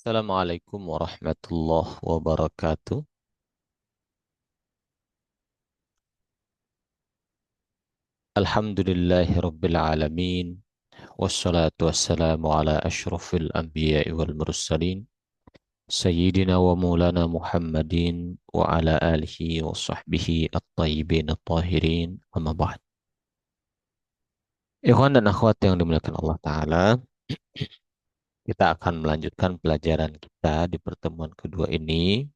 Assalamualaikum warahmatullahi wabarakatuh. Alhamdulillahi rabbil alamin. Wassalatu wassalamu ala ashrafil anbiya'i wal mursalin. Sayyidina wa maulana Muhammadin wa ala alihi wa sahbihi at-tayyibin at-tahirin. Amma ba'd. Ikhwan dan akhwat yang dimuliakan Allah Ta'ala, kita akan melanjutkan pelajaran kita di pertemuan kedua ini.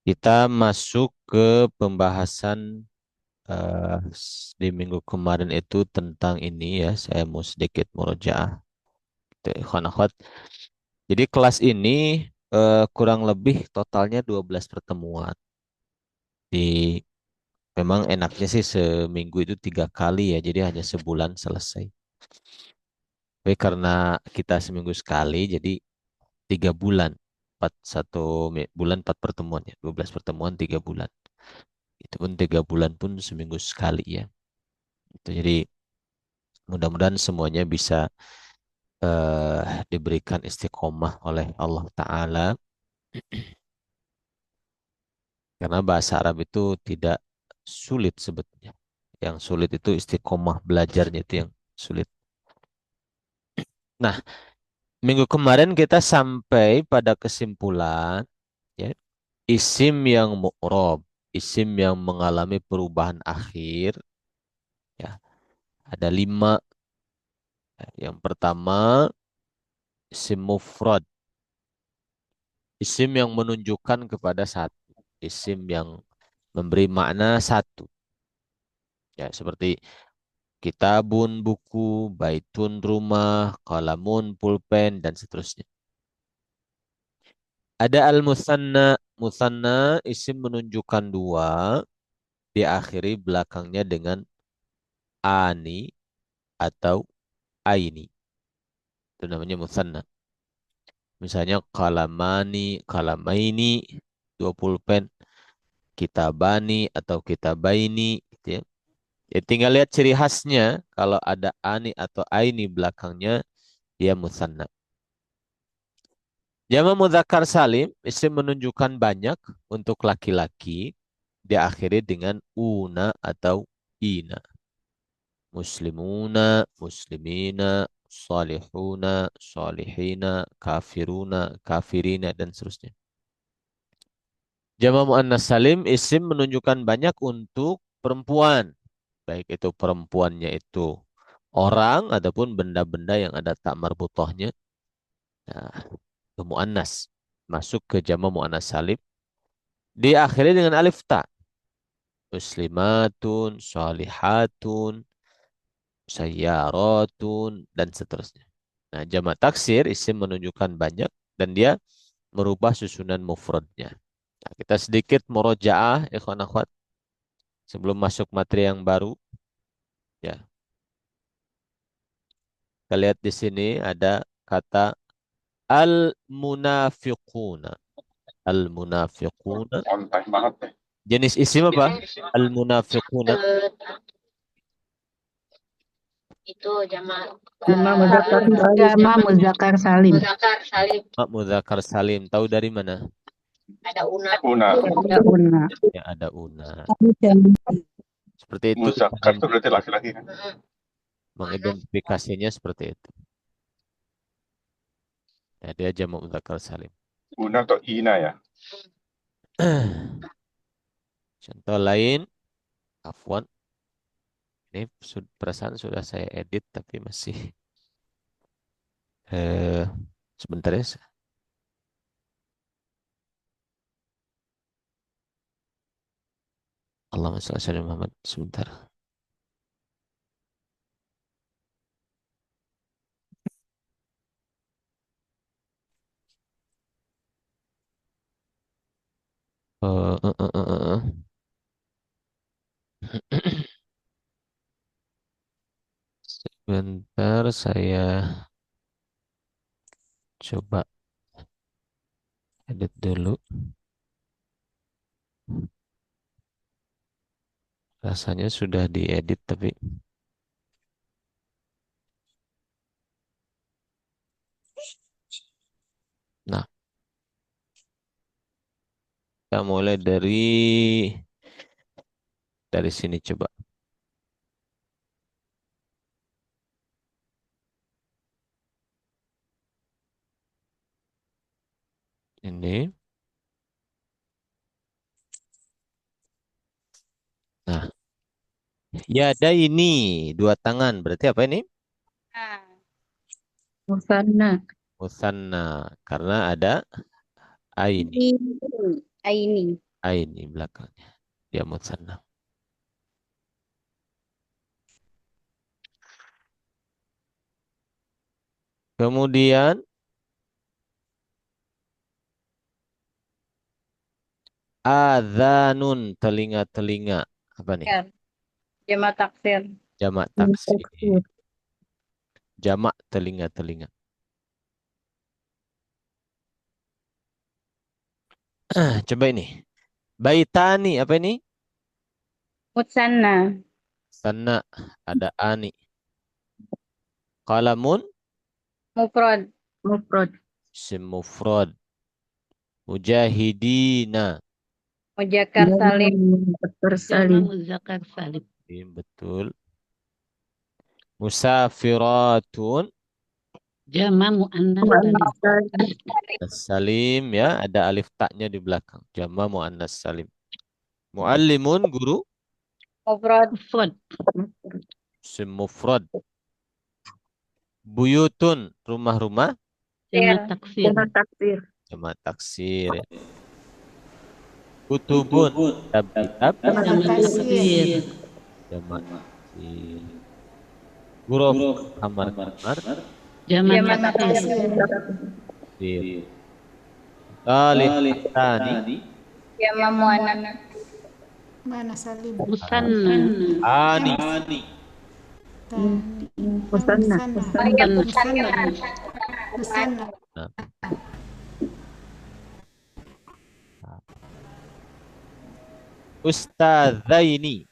Kita masuk ke pembahasan di minggu kemarin itu tentang ini ya, saya mau sedikit murojaah. Gitu, ikhwan akhwat. Jadi kelas ini kurang lebih totalnya 12 pertemuan. Di Memang enaknya sih seminggu itu 3 kali ya, jadi hanya sebulan selesai. Tapi karena kita seminggu sekali, jadi 3 bulan. Bulan 4 pertemuan ya, 12 pertemuan 3 bulan. Itu pun 3 bulan pun seminggu sekali ya. Itu jadi mudah-mudahan semuanya bisa diberikan istiqomah oleh Allah Ta'ala, karena bahasa Arab itu tidak sulit sebetulnya. Yang sulit itu istiqomah belajarnya, itu yang sulit. Nah, minggu kemarin kita sampai pada kesimpulan ya, isim yang mu'rob, isim yang mengalami perubahan akhir ya, ada 5. Yang pertama, isim mufrad, isim yang menunjukkan kepada satu, isim yang memberi makna satu. Ya, seperti kitabun buku, baitun rumah, kalamun pulpen, dan seterusnya. Ada al-musanna. Musanna isim menunjukkan dua, diakhiri belakangnya dengan ani atau aini. Itu namanya musanna. Misalnya kalamani, kalamaini, dua pulpen, kitabani atau kitabaini, gitu ya. Ya, tinggal lihat ciri khasnya. Kalau ada ani atau aini belakangnya, dia musanna. Jama mudzakkar salim, isim menunjukkan banyak untuk laki-laki, diakhiri dengan una atau ina. Muslimuna, muslimina, salihuna, salihina, kafiruna, kafirina, dan seterusnya. Jama muannas salim, isim menunjukkan banyak untuk perempuan. Baik itu perempuannya itu orang ataupun benda-benda yang ada tak marbutohnya. Nah, itu muannas. Masuk ke jama muannas salim. Diakhiri dengan alif ta. Muslimatun, sholihatun, sayyaratun, dan seterusnya. Nah, jamak taksir isim menunjukkan banyak dan dia merubah susunan mufradnya. Nah, kita sedikit murojaah, ikhwan akhwat, sebelum masuk materi yang baru. Ya, kita lihat di sini ada kata al-munafiquna. Al-munafiquna. Santai banget deh. Jenis isim apa? Al-munafiquna. Itu jama Jama Muzakkar Salim. jama Muzakkar Salim. Mak Mudzakkar Salim. Tahu dari mana? Ada una. Una. Ada una. Ya, ada una. Dan Seperti itu Muzakkar itu berarti laki-laki kan? mengidentifikasinya seperti itu. Ya, dia jamak mudzakkar salim. Una atau Ina ya? Contoh lain, afwan. Ini perasaan sudah saya edit tapi masih eh sebentar ya. Allahumma shalli ala Muhammad. Sebentar. Eh, eh, eh, eh, Sebentar saya coba edit dulu. Rasanya sudah diedit tapi Kita mulai dari sini coba. Ini. Nah, yada ini dua tangan. Berarti apa ini? Nah, Musanna. Musanna. Karena ada aini. ini. Aini belakangnya. Dia musanna. Kemudian adzanun telinga-telinga. Apa nih? Ya, jamak taksir. Jamak Jamak taksir. taksir. Jamak telinga-telinga. Coba ini. Baitani apa ini? Musanna. Sana ada ani. Qalamun Mufrad. Mufrad. isim mufrad. Mujahidina. Muzakkar salim. Muzakkar salim. Muzakkar salim. Betul. Musafiratun. Jamak muannas Muannas salim. salim. Salim ya, ada alif taknya di belakang. Jama muannas salim. Muallimun guru. Mufrad. Mufrad. Isim mufrad. Buyutun rumah-rumah. Jamak taksir. Jamak taksir. Jamak taksir ya. Kutubun kitab-kitab. Jamak taksir. Jamak taksir. Ghuraf kamar-kamar. Jamak taksir. Taksir. Salihani. Jamak muannas. Mana salim? Musanna. Ani. Musanna. Ayat Musanna. musanna. Musanna. Nah, Ustadzaini.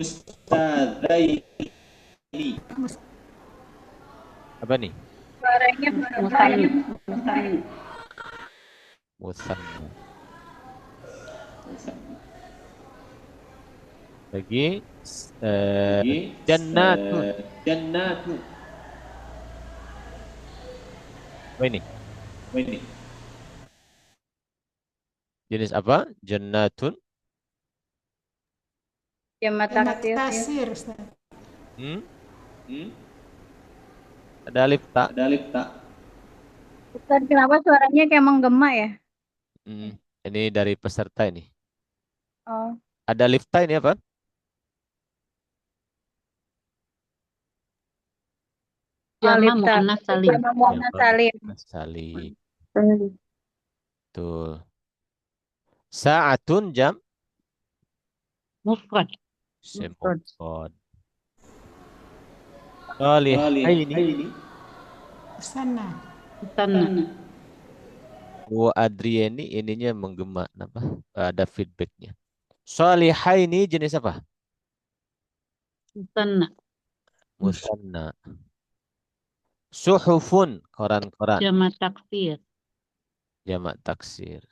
Ustadzaini. Apa nih? Suaranya musanna. Musanna. Lagi jannatun. Apa ini? Jenis apa? Jannatun. Jamak Jamak taksir. tasir, Ustaz. Hmm? Ada alif tak? Ustaz, kenapa suaranya kayak menggema ya? Hmm. Ini dari peserta ini. Oh, Ada alif tak ini apa? jamak muannas salim. Jamak muannas salim. Salim. Betul. Sa'atun jam. Mufrad. Mufrad. Salihaini. Musanna. Musanna. Bu Adriani ininya menggema apa? Ada feedbacknya. Salihaini jenis apa? Musanna. Musanna. Suhufun koran-koran. Jamak taksir. Jamak taksir.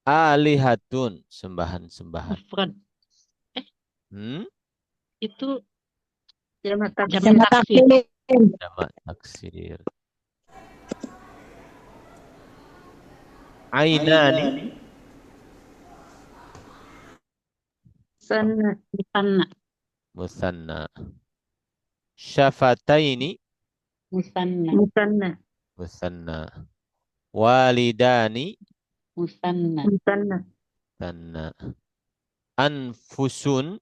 Alihatun sembahan-sembahan. Mufrad. Hmm? Itu Jamak taksir. jamak taksir. Jamak taksir. Ainani. Musanna. Musanna. Musanna. Syafataini. Musanna. Musanna. Musanna. Walidani. Musanna. Musanna. Musanna. Anfusun.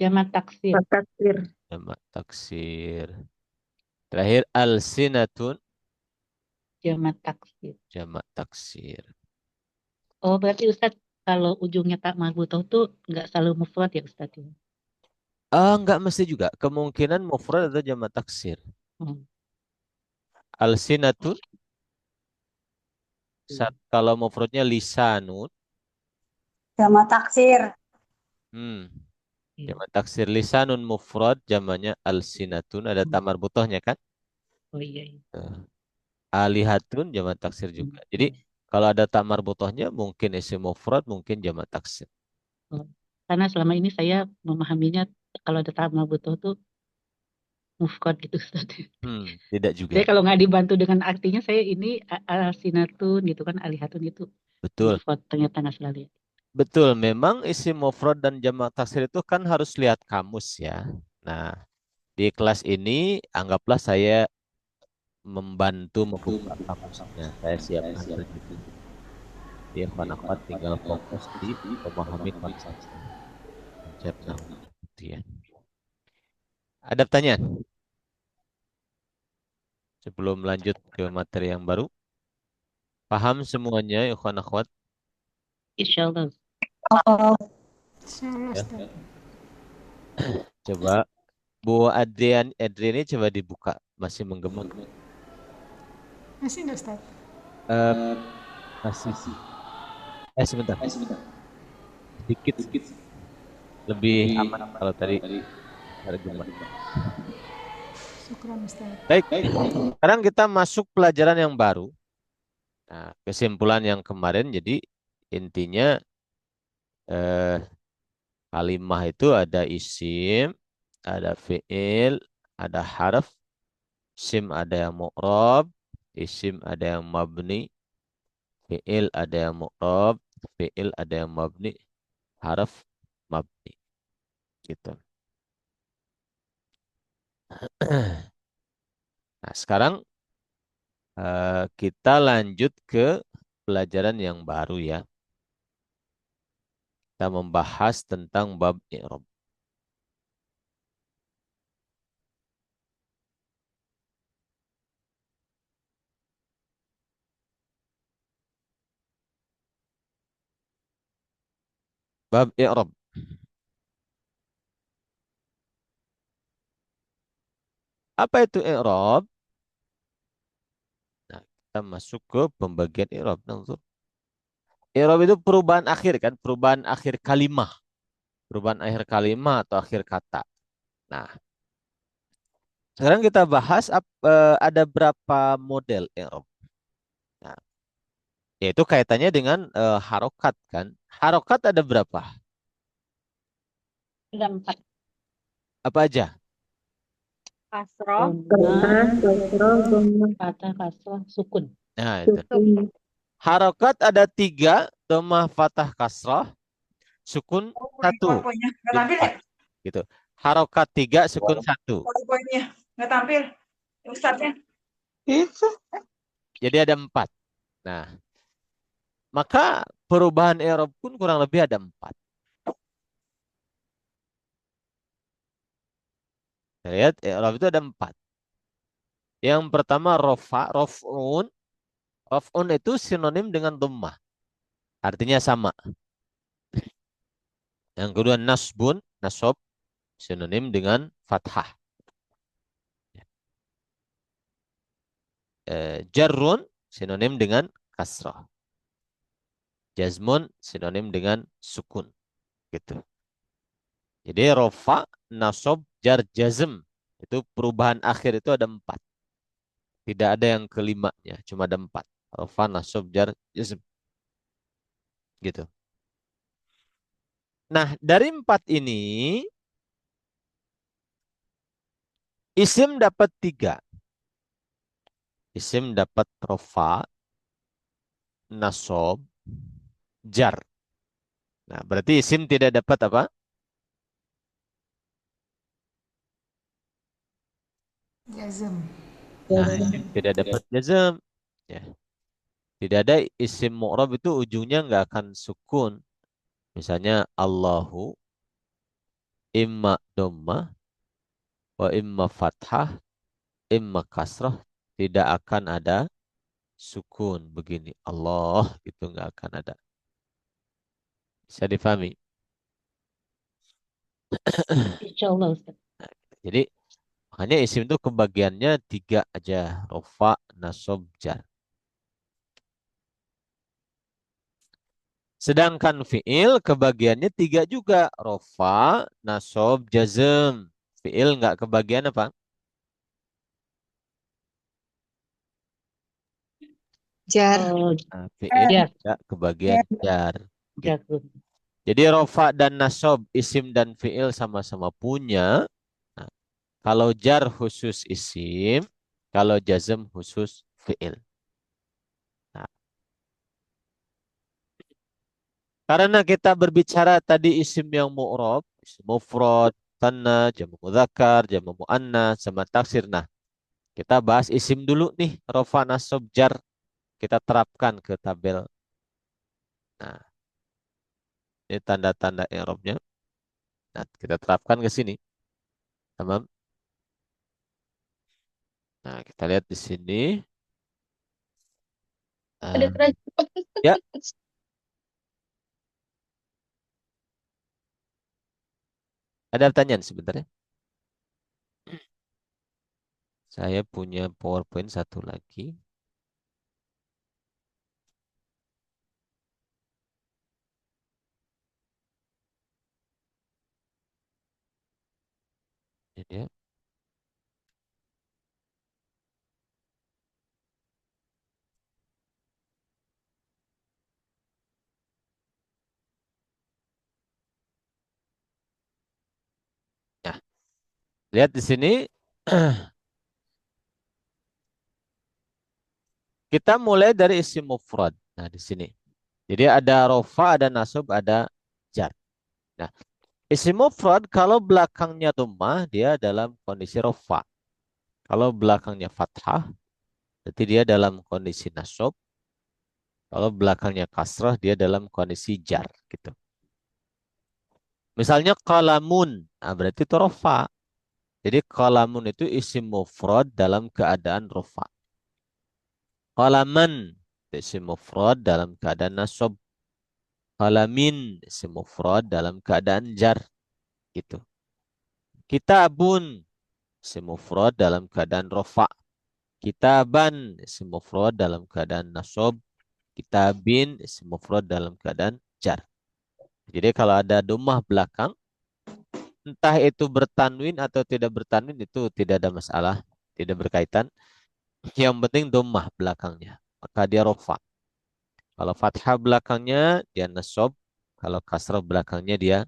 Jamak taksir. Jamak taksir. Jamak taksir. Terakhir alsinatun. Jamak taksir. Jamak taksir. Oh, berarti Ustaz kalau ujungnya tak marbutoh tuh nggak selalu mufrad ya Ustaz? Enggak mesti juga. Kemungkinan mufrad atau jamak taksir. Hmm. Alsinatun. Kalau mufradnya lisanun. Jamak taksir. Jamak taksir lisanun mufrad, jamaknya alsinatun. Ada tamar butohnya kan? Oh iya. Alihatun jamak taksir juga. Jadi Kalau ada tak marbutohnya mungkin isim mufrad, mungkin jamak taksir. Oh, karena selama ini saya memahaminya kalau ada tamu butuh tuh mufrad gitu Ustaz. Tidak juga. Saya kalau nggak dibantu dengan artinya saya ini alsinatun gitu kan alihatun itu Betul. mufrad ternyata nggak selalu ya. Betul, memang isim mufrad dan jamak taksir itu kan harus lihat kamus ya. Nah, di kelas ini anggaplah saya membantu membuka kamusnya. Saya siapkan terjemahan. Dia akhwat tinggal fokus di memahami konsep nahu. Gitu ya. Ada pertanyaan sebelum lanjut ke materi yang baru? Paham semuanya, ikhwan akhwat? Insyaallah. Insyaallah Ya. Ustaz. Coba Bu Adrian ini coba dibuka, masih menggema. Masih enggak Ustaz? Eh, masih. Sebentar. Sedikit lebih aman kalau tadi tergema. Syukran Ustaz. Baik, sekarang kita masuk pelajaran yang baru. Nah, kesimpulan yang kemarin, jadi intinya kalimah itu ada isim, ada fiil, ada harf, isim ada yang mu'rab, isim ada yang mabni, fiil ada yang mu'rab, fiil ada yang mabni, harf mabni. Gitu. Nah, sekarang kita lanjut ke pelajaran yang baru ya. Kita membahas tentang bab i'rab. Bab i'rab. Apa itu i'rab? Nah, kita masuk ke pembagian i'rab. Nanti i'rab itu perubahan akhir kan, perubahan akhir kalimah, perubahan akhir kalimah atau akhir kata. Nah, sekarang kita bahas ada berapa model i'rab. Nah, yaitu kaitannya dengan harokat kan. Harokat ada berapa? Ada 4. Apa aja? Kasroh, Dhamma, kasroh, dhammah, fathah, kasrah, sukun. Nah, itu. sukun. Harokat ada 3, dhammah, fathah, kasrah, sukun 1. PowerPoint-nya nggak Jadi tampil ya? 4. Gitu. Harokat 3, sukun 1. PowerPoint-nya nggak tampil. Ustadznya. Itu. Jadi ada 4. Nah, maka perubahan i'rab pun kurang lebih ada 4. Kita lihat i'rab itu ada 4. Yang pertama rofa, rof'un. Rof'un itu sinonim dengan dhammah. Artinya sama. Yang kedua nasbun, nasob, sinonim dengan fathah. Jarrun, sinonim dengan kasrah. Jazmun, sinonim dengan sukun. Gitu. Jadi rofa, nasob, jar, jazm. Itu perubahan akhir itu ada 4. Tidak ada yang kelimanya, cuma ada 4. Rofa, nasob, jar, jazm. Gitu. Nah, dari 4 ini, isim dapat 3. Isim dapat rofa, nasob, jar. Nah, berarti isim tidak dapat apa? Jazm. Nah, isim tidak dapat jazm. Ya. Tidak ada isim mu'rab itu ujungnya nggak akan sukun. Misalnya Allahu imma dhammah wa imma fathah imma kasrah, tidak akan ada sukun begini. Allah itu nggak akan ada. Bisa difahami? Insyaallah Ustaz. Jadi makanya isim itu kebagiannya 3 aja. Rofa, nasob, jar. Sedangkan fi'il kebagiannya 3 juga. Rofa, nasob, jazm. Fi'il nggak kebagian apa? Jar. Oh, Nah, fi'il jar. juga kebagian jar. Gitu. Jagung. Jadi rofa dan nasob, isim dan fi'il sama-sama punya. Nah, kalau jar khusus isim, kalau jazm khusus fi'il. Nah, karena kita berbicara tadi isim yang mu'rob, isim mufrad, tanna, jamu mudzakkar, jamu muannas, sama taksir. Nah, kita bahas isim dulu nih, rofa, nasob, jar. Kita terapkan ke tabel. Nah, ini tanda-tanda i'rabnya. Nah, kita terapkan ke sini. Tamam. Nah, kita lihat di sini. Ada Ah, kerajaan. ya, ada pertanyaan sebentar ya. Saya punya PowerPoint satu lagi. Ini dia. Nah, lihat di sini. Kita mulai dari isim mufrad. Nah, di sini. Jadi ada rofa, ada nasab, ada jar. Nah, isim mufrad kalau belakangnya dhammah dia dalam kondisi rofa. Kalau belakangnya fathah berarti dia dalam kondisi nasab. Kalau belakangnya kasrah dia dalam kondisi jar gitu. Misalnya qalamun, nah berarti itu rofa. Jadi qalamun itu isim mufrad dalam keadaan rofa. Qalaman isim mufrad dalam keadaan nasab. Qalamin isim mufrad dalam keadaan jar gitu. Kitabun isim mufrad dalam keadaan rofa. Kitaban isim mufrad dalam keadaan nasab. Kitabin isim mufrad dalam keadaan jar. Jadi kalau ada dhammah belakang, entah itu bertanwin atau tidak bertanwin itu tidak ada masalah, tidak berkaitan. Yang penting dhammah belakangnya, maka dia rofa. Kalau fathah belakangnya dia nasab, kalau kasrah belakangnya dia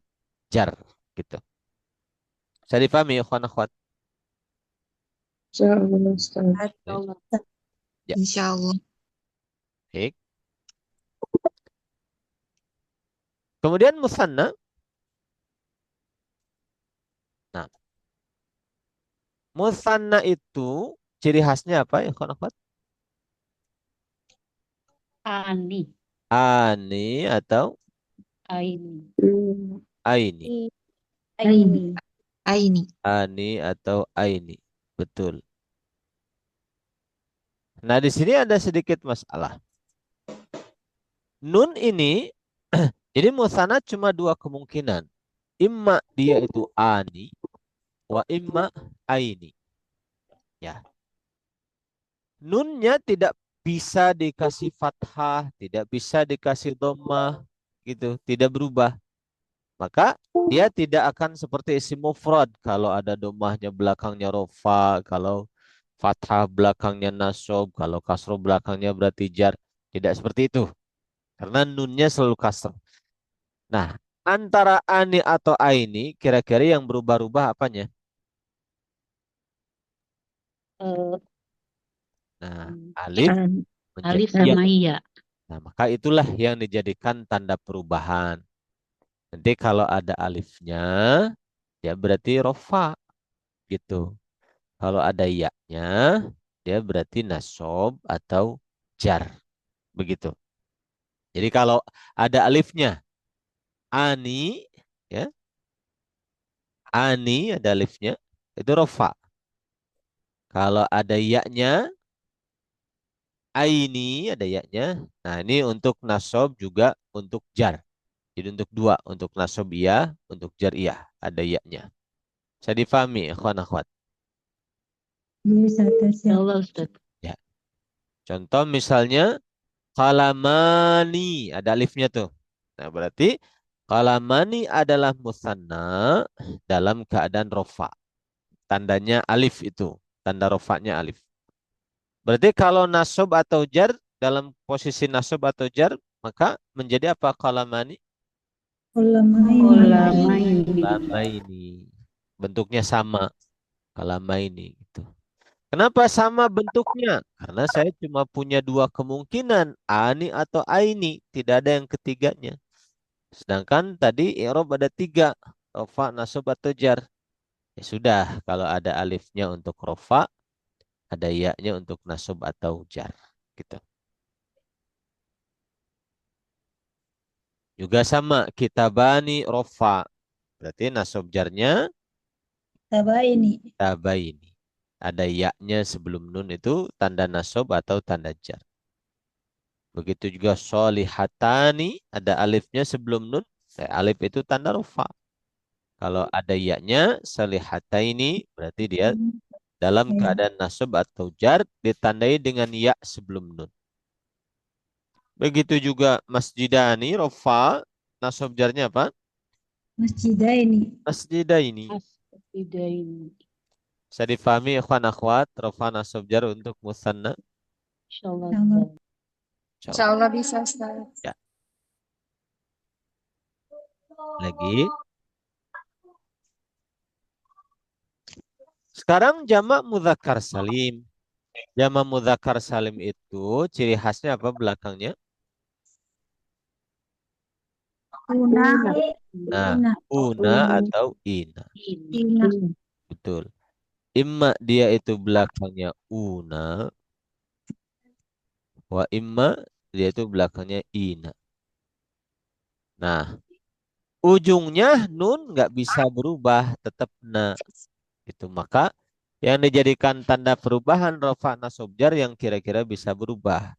jar gitu. Bisa dipahami ya ikhwan akhwat? Insyaallah, Ustaz. Ya, Insya Allah. baik. Kemudian musanna. Nah, musanna itu ciri khasnya apa ya ikhwan akhwat? Ani. Ani atau Aini. aini. Aini. Aini. Ani atau aini. Betul. Nah, di sini ada sedikit masalah. Nun ini, jadi musanna cuma dua kemungkinan. Imma dia itu ani, wa imma aini. Ya. Nunnya tidak bisa dikasih fathah, tidak bisa dikasih dhammah, gitu, tidak berubah. Maka dia tidak akan seperti isim mufrad. Kalau ada dhammahnya belakangnya rofa, kalau fathah belakangnya nasab, kalau kasroh belakangnya berarti jar. Tidak seperti itu. Karena nunnya selalu kasroh. Nah, antara ani atau aini, kira-kira yang berubah-ubah apanya? Eh, Nah, alif menjadi alif ya. sama iya. Nah, maka itulah yang dijadikan tanda perubahan. Nanti kalau ada alifnya, ya berarti rofa gitu. Kalau ada ya-nya, dia berarti nasob atau jar. Begitu. Jadi kalau ada alifnya, ani, ya, ani ada alifnya, itu rofa. Kalau ada ya-nya, aini ada ya-nya. Nah, ini untuk nasob juga untuk jar. Jadi untuk dua, untuk nasob iya, untuk jar iya, ada ya-nya. Bisa difahami, ikhwan akhwat. Ya Allah, Ustaz. Ya. Contoh misalnya kalamani ada alifnya tuh. Nah, berarti kalamani adalah musanna dalam keadaan rofa. Tandanya alif itu, tanda rofanya alif. Berarti kalau nasob atau jar dalam posisi nasab atau jar, maka menjadi apa? Qalamani? Ulamaini. Qalamaini. Bentuknya sama. Qalamaini gitu. Kenapa sama bentuknya? Karena saya cuma punya dua kemungkinan, ani atau aini, tidak ada yang ketiganya. Sedangkan tadi i'rab ada tiga, rofa, nasab atau jar. Ya sudah, kalau ada alifnya untuk rofa, ada ya-nya untuk nasab atau jar. Gitu. Juga sama, kitabani rofa. Berarti nasab jarnya Tabaini. tabaini. Ada ya-nya sebelum nun itu tanda nasab atau tanda jar. Begitu juga solihatani, ada alifnya sebelum nun. Alif itu tanda rofa. Kalau ada ya-nya, solihataini, berarti dia dalam keadaan nasab atau jar ditandai dengan ya sebelum nun. Begitu juga masjidani, rofa, nasab jarnya apa? Masjidaini. Masjidaini. Asfidaini. Bisa difahami ikhwan akhwat, rofa nasab jar untuk musanna? Insyaallah. Insya Allah bisa, Ustaz. Ya. Lagi. Sekarang jamak mudzakkar salim. Jamak mudzakkar salim itu ciri khasnya apa belakangnya? Una. Nah, Ina. una atau ina. Ina. Betul. Imma dia itu belakangnya una, wa imma dia itu belakangnya ina. Nah, ujungnya nun nggak bisa berubah, tetap na. Itu maka yang dijadikan tanda perubahan rofa nasab jar yang kira-kira bisa berubah.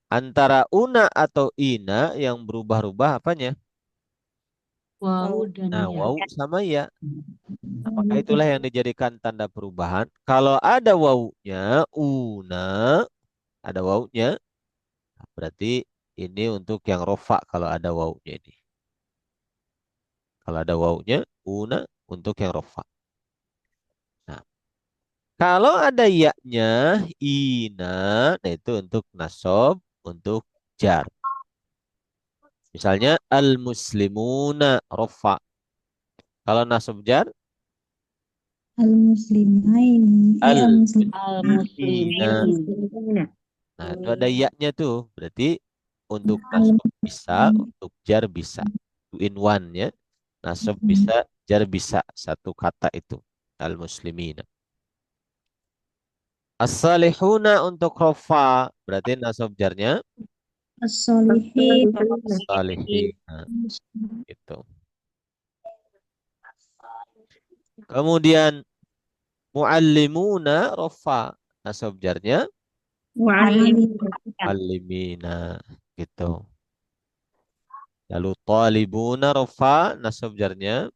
Antara una atau ina yang berubah-ubah apanya? Wawu dan Nah, ya. waw sama ya. Nah, maka itulah yang dijadikan tanda perubahan. Kalau ada wawunya, una, ada wawunya, berarti ini untuk yang rofa kalau ada wawunya ini. Kalau ada wawunya, una untuk yang rofa. Nah, kalau ada ya-nya, ina, nah itu untuk nasob, untuk jar. Misalnya, al-muslimuna rofa. Kalau nasob jar, Al-muslimaini. Al-muslim. al-muslimina. Al-muslimin. Nah, itu ada ya-nya tuh. Berarti untuk nasab bisa, untuk jar bisa. Two in one ya. Nasab bisa, jar bisa. Satu kata itu. Al-muslimina. As-salihuna untuk rofa. Berarti nasab jarnya As-solihin. salihina. Gitu. Kemudian muallimuna rofa. Nasab jarnya muallimina. Gitu. Lalu talibuna rofa. Nasab jarnya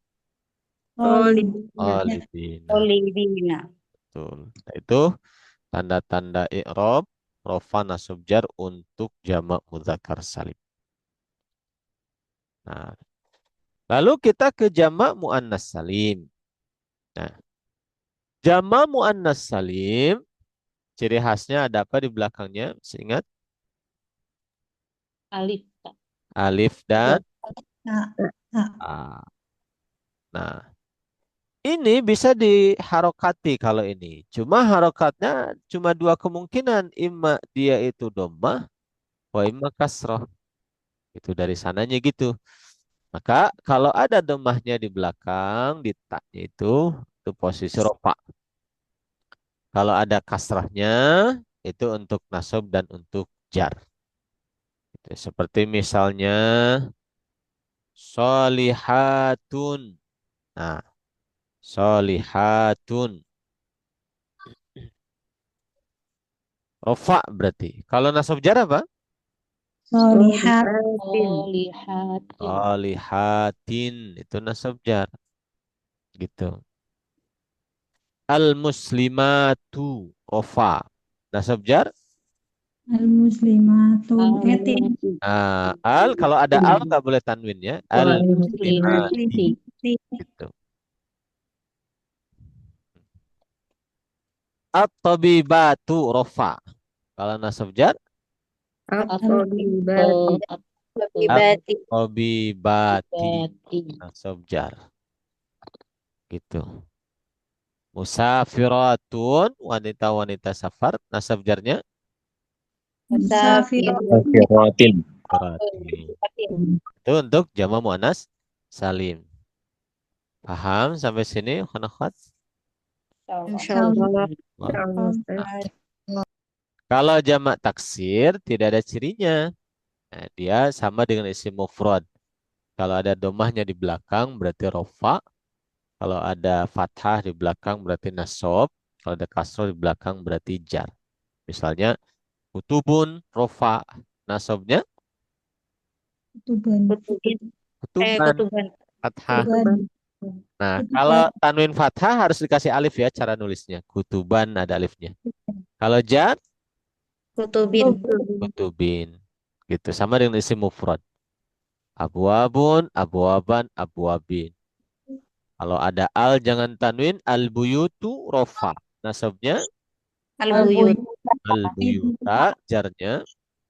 talibina. Olivina. Betul. Nah, itu tanda-tanda i'rab, rofa, nasab, jar untuk jamak mudzakkar salim. Nah, lalu kita ke jamak muannas salim. Nah, jamak muannas salim, ciri khasnya ada apa di belakangnya? Masih ingat? Alif. Alif dan Nah, a. Nah, ini bisa diharokati kalau ini. Cuma harokatnya cuma dua kemungkinan. Imma dia itu dhammah, wa imma kasroh. Itu dari sananya gitu. Maka kalau ada domahnya di belakang, di taknya itu posisi rofa. Kalau ada kasrahnya, itu untuk nasab dan untuk jar. Itu seperti misalnya, solihatun. Nah, solihatun. Rofa berarti. Kalau nasab jar apa? solihat. Solihat. Solihatin. Itu nasab jar. Gitu. Al-muslimatu. Rofa. Nasab jar? Al-muslimatu. Etin. Kalau ada al nggak boleh tanwin ya. Al-muslimati. Gitu. At-tabibatu rofa. Kalau nasab jar, At-Thabibati. At-Tabibati. At-Thabibati. Bati. Nasab jar. Gitu. Musafiratun, wanita-wanita safar, nasab jarnya Musafiratun. Kiratin. berarti. Itu untuk jama muannas salim. Paham sampai sini, akhwat? Insyaallah. Wah. Ustaz. Kalau jamak taksir tidak ada cirinya. Nah, dia sama dengan isim mufrad. Kalau ada domahnya di belakang berarti rofa. Kalau ada fathah di belakang berarti nasob. Kalau ada kasroh di belakang berarti jar. Misalnya kutubun rofa. Nasobnya Kutuban. kutuban Kutuban. fathah. Kutuban. Nah, kalau Kutuban. tanwin fathah harus dikasih alif ya cara nulisnya. Kutuban ada alifnya. Kalau jar Kutubin. kutubin. Gitu sama dengan isim mufrad. Abwabun, abwaban, abwabin. Kalau ada al jangan tanwin, al buyutu rofa. Nasabnya Al-Buyut. al buyuta, jarnya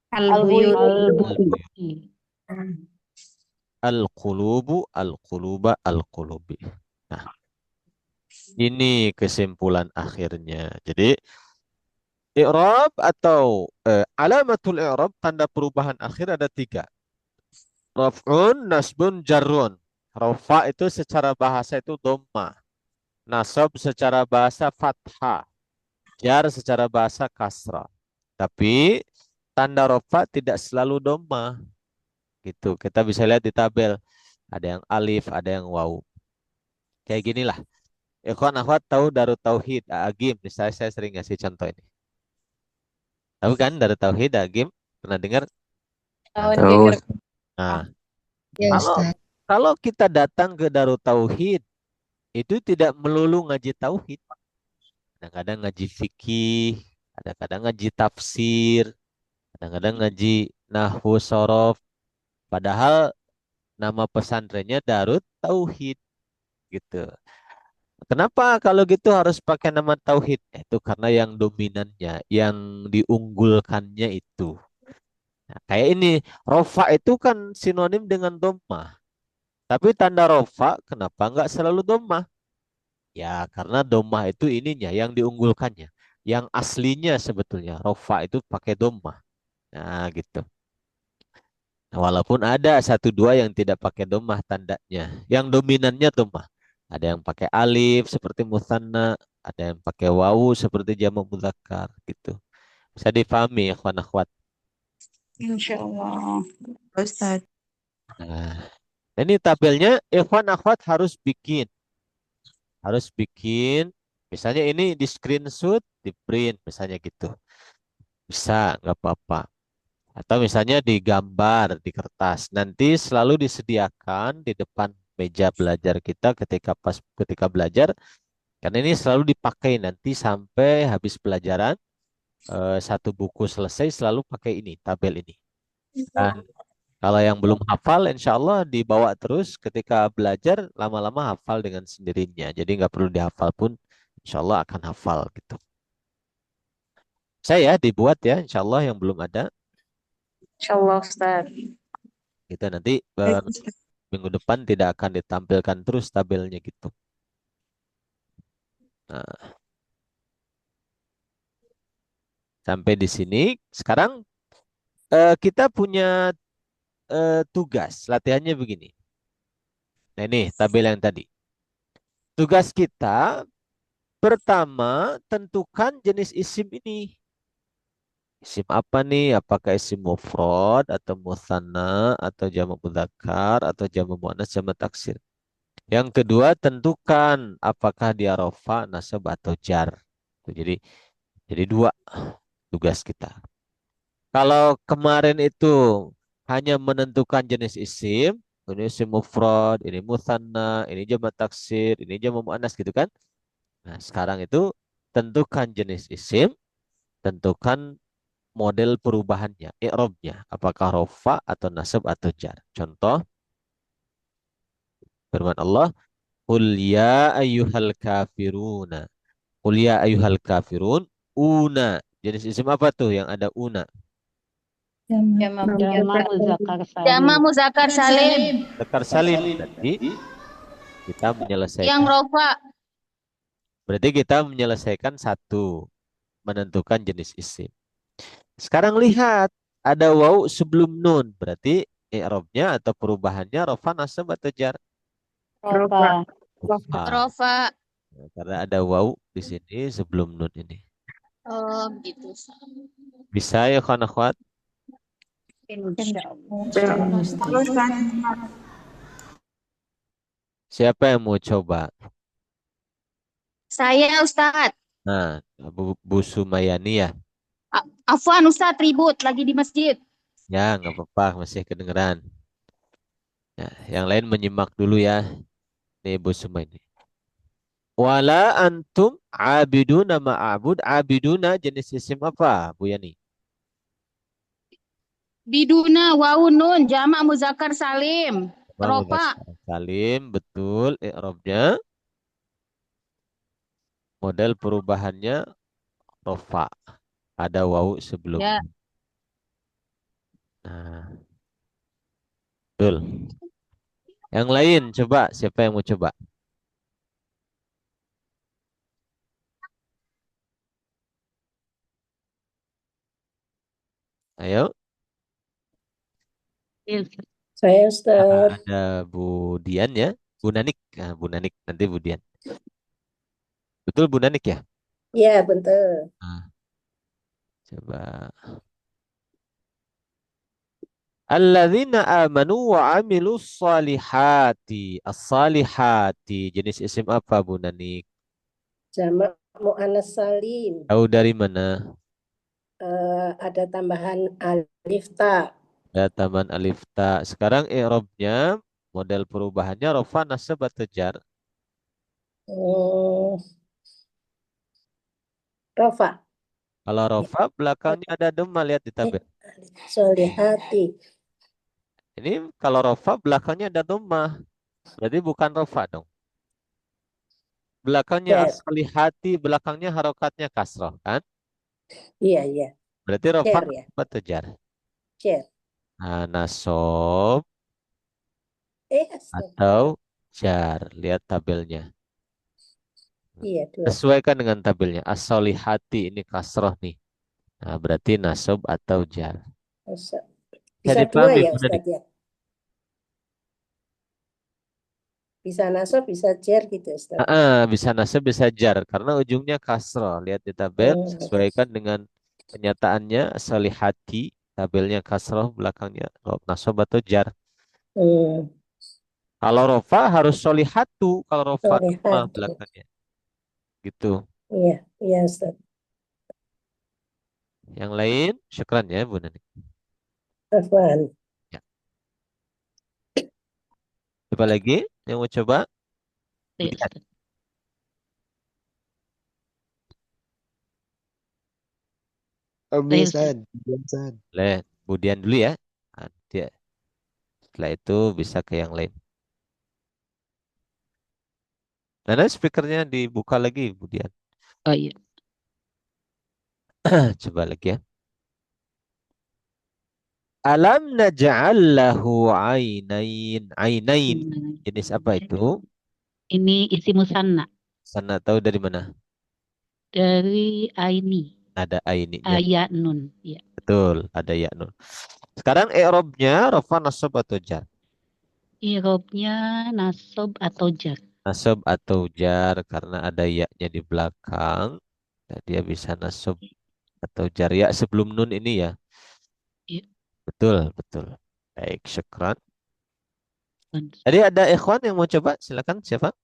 Al-Buyut. al Al-Buti. buyut. Al qulubu, al quluba, al qulubi. Nah, ini kesimpulan akhirnya. Jadi i'rab atau alamatul i'rab tanda perubahan akhir ada tiga. Raf'un, nasbun, jarrun. Rafa itu secara bahasa itu dhamma. Nasab secara bahasa fathah. Jar secara bahasa kasrah. Tapi tanda rofa tidak selalu dhamma. Gitu. Kita bisa lihat di tabel. Ada yang alif, ada yang waw. Kayak ginilah. Ikhwan akhwat tahu Darut Tauhid, Agim. Saya sering ngasih contoh ini. Tahu kan Darut Tauhid, Agim? Pernah dengar? Nah, Tahu. nah, Ya, kalau Ustaz. kalau kita datang ke Darut Tauhid, itu tidak melulu ngaji tauhid. Kadang-kadang ngaji fikih, kadang-kadang ngaji tafsir, kadang-kadang ngaji nahwu sorof. Padahal nama pesantrennya Darut Tauhid gitu. Kenapa kalau gitu harus pakai nama Tauhid? Itu karena yang dominannya, yang diunggulkannya itu. Nah, kayak ini, rofa itu kan sinonim dengan domah. Tapi tanda rofa kenapa nggak selalu domah? Ya karena domah itu ininya, yang diunggulkannya. Yang aslinya sebetulnya rofa itu pakai domah. Nah gitu. Nah, walaupun ada satu dua yang tidak pakai domah tandanya. Yang dominannya domah. Ada yang pakai alif seperti musanna, ada yang pakai wawu seperti jamak mudzakkar gitu. Bisa difahami ya kawan akhwat. Insyaallah. Ustaz. Nah, ini tabelnya ikhwan akhwat harus bikin misalnya ini di screenshot, di print misalnya gitu. Bisa, nggak apa-apa. Atau misalnya digambar di kertas. Nanti selalu disediakan di depan meja belajar kita ketika belajar. Karena ini selalu dipakai nanti sampai habis pelajaran. Satu buku selesai selalu pakai ini, tabel ini. Dan kalau yang belum hafal, insya Allah dibawa terus ketika belajar lama-lama hafal dengan sendirinya. Jadi nggak perlu dihafal pun, insya Allah akan hafal gitu. Saya dibuat ya, insya Allah yang belum ada. Insyaallah Ustaz. Kita nanti minggu depan tidak akan ditampilkan terus tabelnya gitu. Nah, sampai di sini. Sekarang kita punya tugas. Latihannya begini. Nah ini tabel yang tadi. Tugas kita pertama tentukan jenis isim ini. Isim apa nih? Apakah isim mufrad atau mutsanna atau jamak mudzakkar atau jamak muannas jamak taksir. Yang kedua tentukan apakah dia rofa, nasab atau jar. Jadi dua tugas kita. Kalau kemarin itu hanya menentukan jenis isim, ini isim mufrad, ini mutsanna, ini jamak taksir, ini jamak muannas gitu kan? Nah, sekarang itu tentukan jenis isim, tentukan model perubahannya, i'rabnya, apakah rofa atau nasab atau jar. Contoh firman Allah, "Qul ya ayyuhal kafiruna." Qul ya ayyuhal kafirun, una. Jenis isim apa tuh yang ada una? Jamak Jama muzakkar. muzakkar Jamak salim. muzakkar salim. Zakar salim. Kita Yang menyelesaikan. rofa. Berarti kita menyelesaikan satu, menentukan jenis isim. Sekarang lihat, ada waw sebelum nun. Berarti i'rabnya atau perubahannya rofa, nasab atau jar? Rofa. Rofa. Rofa. Nah, karena ada waw di sini sebelum nun ini. Oh, gitu. Bisa ya kawan akhwat? Insyaallah. Insyaallah, Ustaz. Siapa yang mau coba? Saya Ustadz. Nah, Bu Sumayani ya. Afwan Ustadz, ribut lagi di masjid. Ya, nggak apa-apa, masih kedengeran. Ya, yang lain menyimak dulu ya. Nih Bu Sumayani. Wala antum abiduna ma'abud. Abiduna jenis isim apa, Bu Yani? Biduna wawun nun jamak muzakkar salim. Bang Rofa. Salim, betul. I'rabnya, model perubahannya rofa. Ada wawu sebelum. Ya. Nah, betul. Yang lain, coba. Siapa yang mau coba? Ayo. Iya, Saya Ustaz. Ada Bu Dian ya. Bu Nanik. Nah, Bu Nanik. Nanti Bu Dian. Betul Bu Nanik ya? Iya, betul. Nah, coba. Alladzina amanu wa amilus salihati. As-salihati. Jenis isim apa Bu Nanik? Jamak muannas salim. Tahu dari mana? Ada tambahan alif ta. Ya, taman alif ta. Sekarang i'rabnya, model perubahannya rofa, nasab atau jar? Hmm, Rofa. Kalau rofa belakangnya ada doma, lihat di tabel. Solihati. Ini kalau rofa belakangnya ada doma. Berarti bukan rofa dong. Belakangnya Cer. as-salihati, belakangnya harokatnya kasroh kan? Iya, iya. Berarti rofa Cer ya. atau jar? Cer. Nah, nasob atau Astagfirullah. jar. Lihat tabelnya. Iya, dua. Sesuaikan dengan tabelnya. As-salihati ini kasroh nih. Nah, berarti nasob atau jar. Bisa Bisa bisa dua dipahami, ya Bu Nadik? Ustadz ya. Bisa nasab, bisa cer gitu Ustadz. Bisa nasab, bisa jar karena ujungnya kasroh. Lihat di tabel, sesuaikan dengan kenyataannya. Salihati, tabelnya kasroh, belakangnya nasab atau jar. Hmm. Kalau rofa harus solihatu, kalau rofa mah Solihati. belakangnya. Gitu. Iya, iya Ustadz. Yang lain, syukran ya Bu Nani. Afwan. Ya. Coba lagi, yang mau coba? iya, Lihat. Ustaz. Abi Saya Ustad, Ustaz. Ustad. Lihat, kemudian dulu ya. Nanti ya. Setelah itu bisa ke yang lain. Nah, speakernya dibuka lagi, kemudian. Oh iya. Coba lagi ya. Alam naj'al lahu ainain. Ainain. Jenis apa itu? Ini isi musanna Sana tahu dari mana? dari Aini. Ada aininya. Ayat nun. Ya. Betul, ada ya nun. Sekarang i'rabnya rafa, nasab atau jar? Irobnya nasob atau jar. Nasab atau jar karena ada ya-nya di belakang. Nah, dia bisa nasab atau jar ya sebelum nun ini ya. Iya. Betul, betul. Baik, syukran. Ustaz. Tadi ada ikhwan yang mau coba? Silakan, siapa?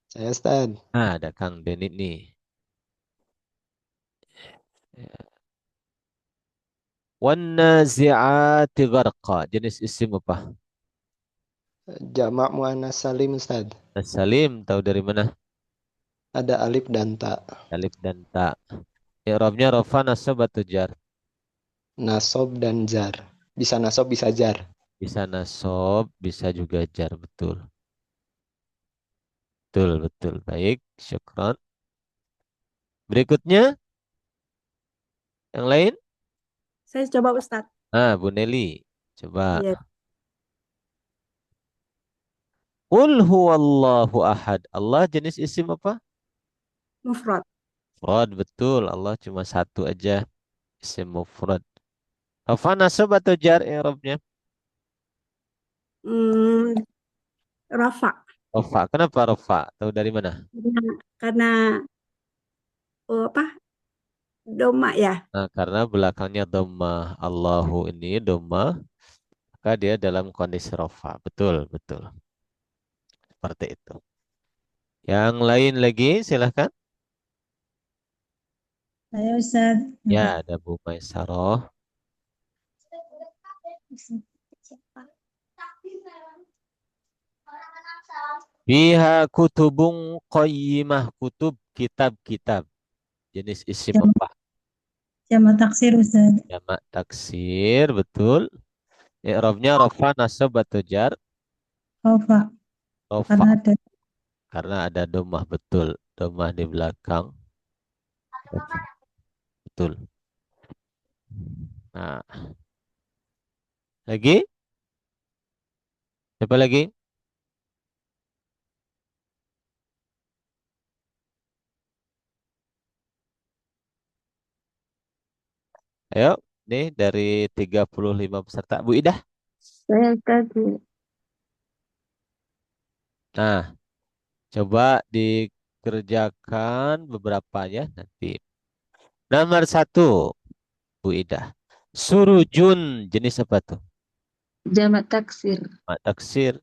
Saya Ustad. Ada Kang Denit nih. Wan nazi'ati gharqa. Jenis isim apa? Jamak muannas salim Ustad. Salim, tahu dari mana? Ada alif dan ta. Alif dan ta. I'rabnya rafa, nasab atau jar? Nasob dan jar. Bisa nasob, bisa jar. Bisa nasab, bisa juga jar, betul. Betul, betul. Baik, syukran. Berikutnya, yang lain? Saya coba Ustadz. Bu Nelly, coba. Iya. Qul huwallahu ahad. Allah jenis isim apa? Mufrad. Mufrad, betul. Allah cuma satu aja. Isim mufrad. Rafa nasab atau jar i'rabnya? Rafa. Rafa. Kenapa rafa? Tahu dari mana? Karena doma ya. Nah, karena belakangnya dhammah. Allahu ini dhammah, maka dia dalam kondisi rafa. Betul, betul. Seperti itu. Yang lain lagi, silahkan. Saya Ustaz. Ya, ada Bu Maisarah. Biha kutubung qayyimah, kutub kitab-kitab. Jenis isim apa? Jamak taksir Ustaz. Jamak taksir, betul. I'rabnya rafa, nasab atau jar? Rafa. Rafa. Karena ada Karena ada dhammah, betul. Dhammah di belakang. Betul. Nah. Lagi? Siapa lagi? Ayo, nih dari 35 peserta. Bu Idah. Saya tadi. Nah, coba dikerjakan beberapa ya nanti. Nomor 1, Bu Idah. Surujun, jenis apa tuh? Jamak taksir. Jamak taksir.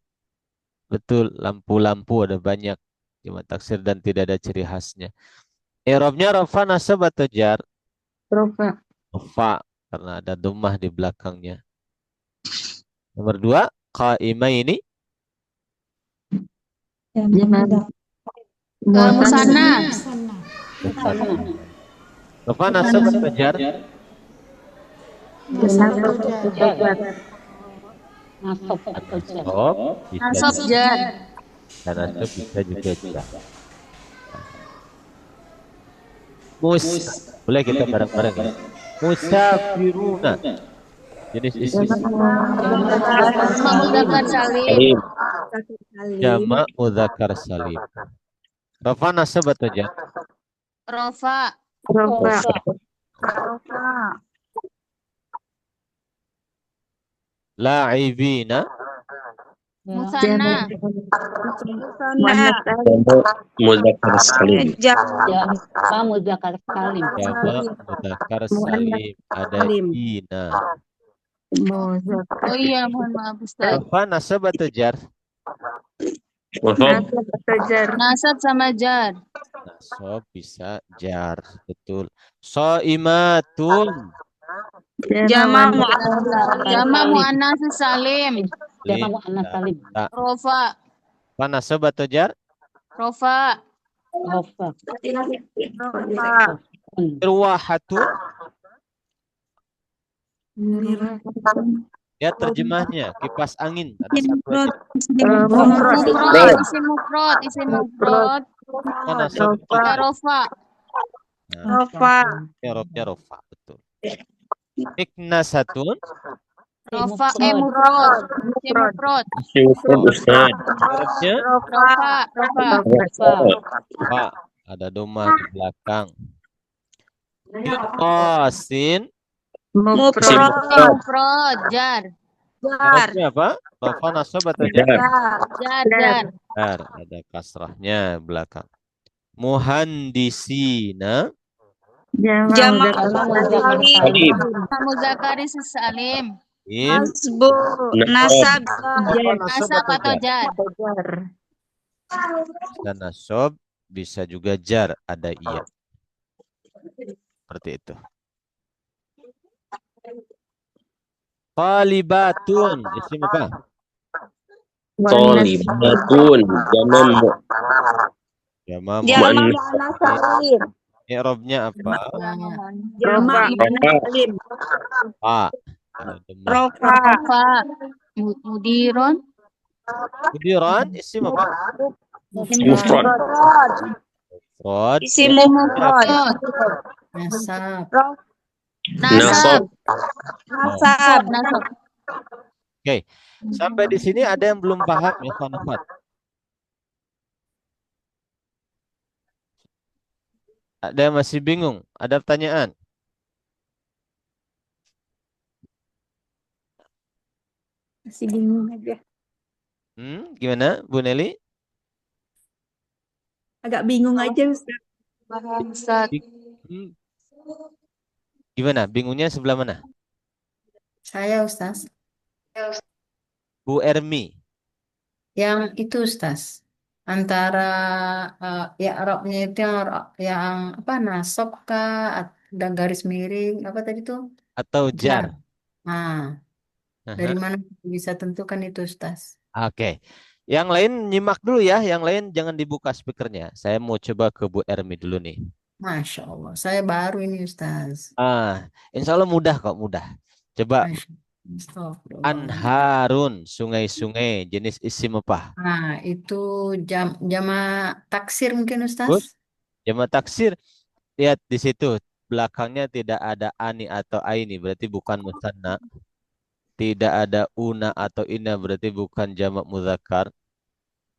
Betul, lampu-lampu ada banyak. Jamak taksir dan tidak ada ciri khasnya. I'rabnya rafa, nasab atau jar? Rafa. Rafa, karena ada dhammah di belakangnya. Nomor 2, qaimaini. Jamak. Musanna. Musanna. Musanna. Rafa, nasab atau jar? Nasab atau jar. Nasab atau jar. Oh, bisa Nasab juga. jar. Dan nasab bisa juga jar. Boleh kita bareng-bareng ya. Musafiruna. Jenis isim. Jamak mudzakkar salim. Jamak mudzakkar salim. Rafa, nasab atau jar? Rafa. La'ibina. Musanna. Mudzakkar salim. Jamak mudzakkar salim. Jamak mudzakkar salim. Ada ina. Oh iya, mohon maaf Ustaz. Rafa, nasab atau jar? Nasab sama jar. Nasab bisa jar. Betul. Soimatun. Jamak muannas salim. Jamak muannas salim. Rafa. Rafa, nasab atau jar? Rafa. Rafa. Irwahatun. Ya terjemahnya kipas angin. Ada satu aja. Isim mufrad. Rafa, nasab atau Ya jar? Rafa. Nah, i'rabnya rafa. Betul. Iknasatun. Rafa mufrad. Isim mufrad. I'rabnya Rafa. Pak, ada dhammah di belakang. Qasin. Mufrad. Jar. I'rabnya apa? Rafa, nasab atau jar? Jar. Jar. Ada kasrahnya belakang. Muhandisina. Jamak mudzakkar salim. mudzakkar salim. Nasab. Nasab atau jar? Dan nasab bisa juga jar, ada iya. Seperti itu. Talibatun, isim apa? Tolibatun. Jamak muannas salim. i'rabnya apa? Jamak muannas salim. Pak. Ada dhammah. Rafa. Mudiron. Mudiran, isim apa? Mufrad. Mufrad. Isim mufrad. Nasab. Nasab. Oh, Nasab. oke. Sampai di sini ada yang belum paham ya, Fanafat? Ada yang masih bingung? Ada pertanyaan? Masih bingung aja. Gimana, Bu Nelly? Agak bingung aja, Ustaz. Ustaz. Hmm, Gimana? Bingungnya sebelah mana? Saya Ustaz, Bu Ermi. yang itu Ustaz, antara ya Arabnya itu yang apa nasab kah, ada garis miring apa tadi tuh Atau jar. jar? Nah, dari Aha. mana bisa tentukan itu Ustaz? Oke. Yang lain nyimak dulu ya. Yang lain jangan dibuka speakernya. Saya mau coba ke Bu Ermi dulu nih. Masya Allah, saya baru ini Ustaz. Insya Allah mudah kok, mudah. Coba Masya Allah. Astagfirullahaladzim. Anharun, sungai-sungai, jenis isim apa? Nah, itu jama taksir mungkin Good. Ustaz? Jamak taksir. Lihat di situ. Belakangnya tidak ada ani atau aini. Berarti bukan musanna. Tidak ada una atau ina. Berarti bukan jamak muzakkar.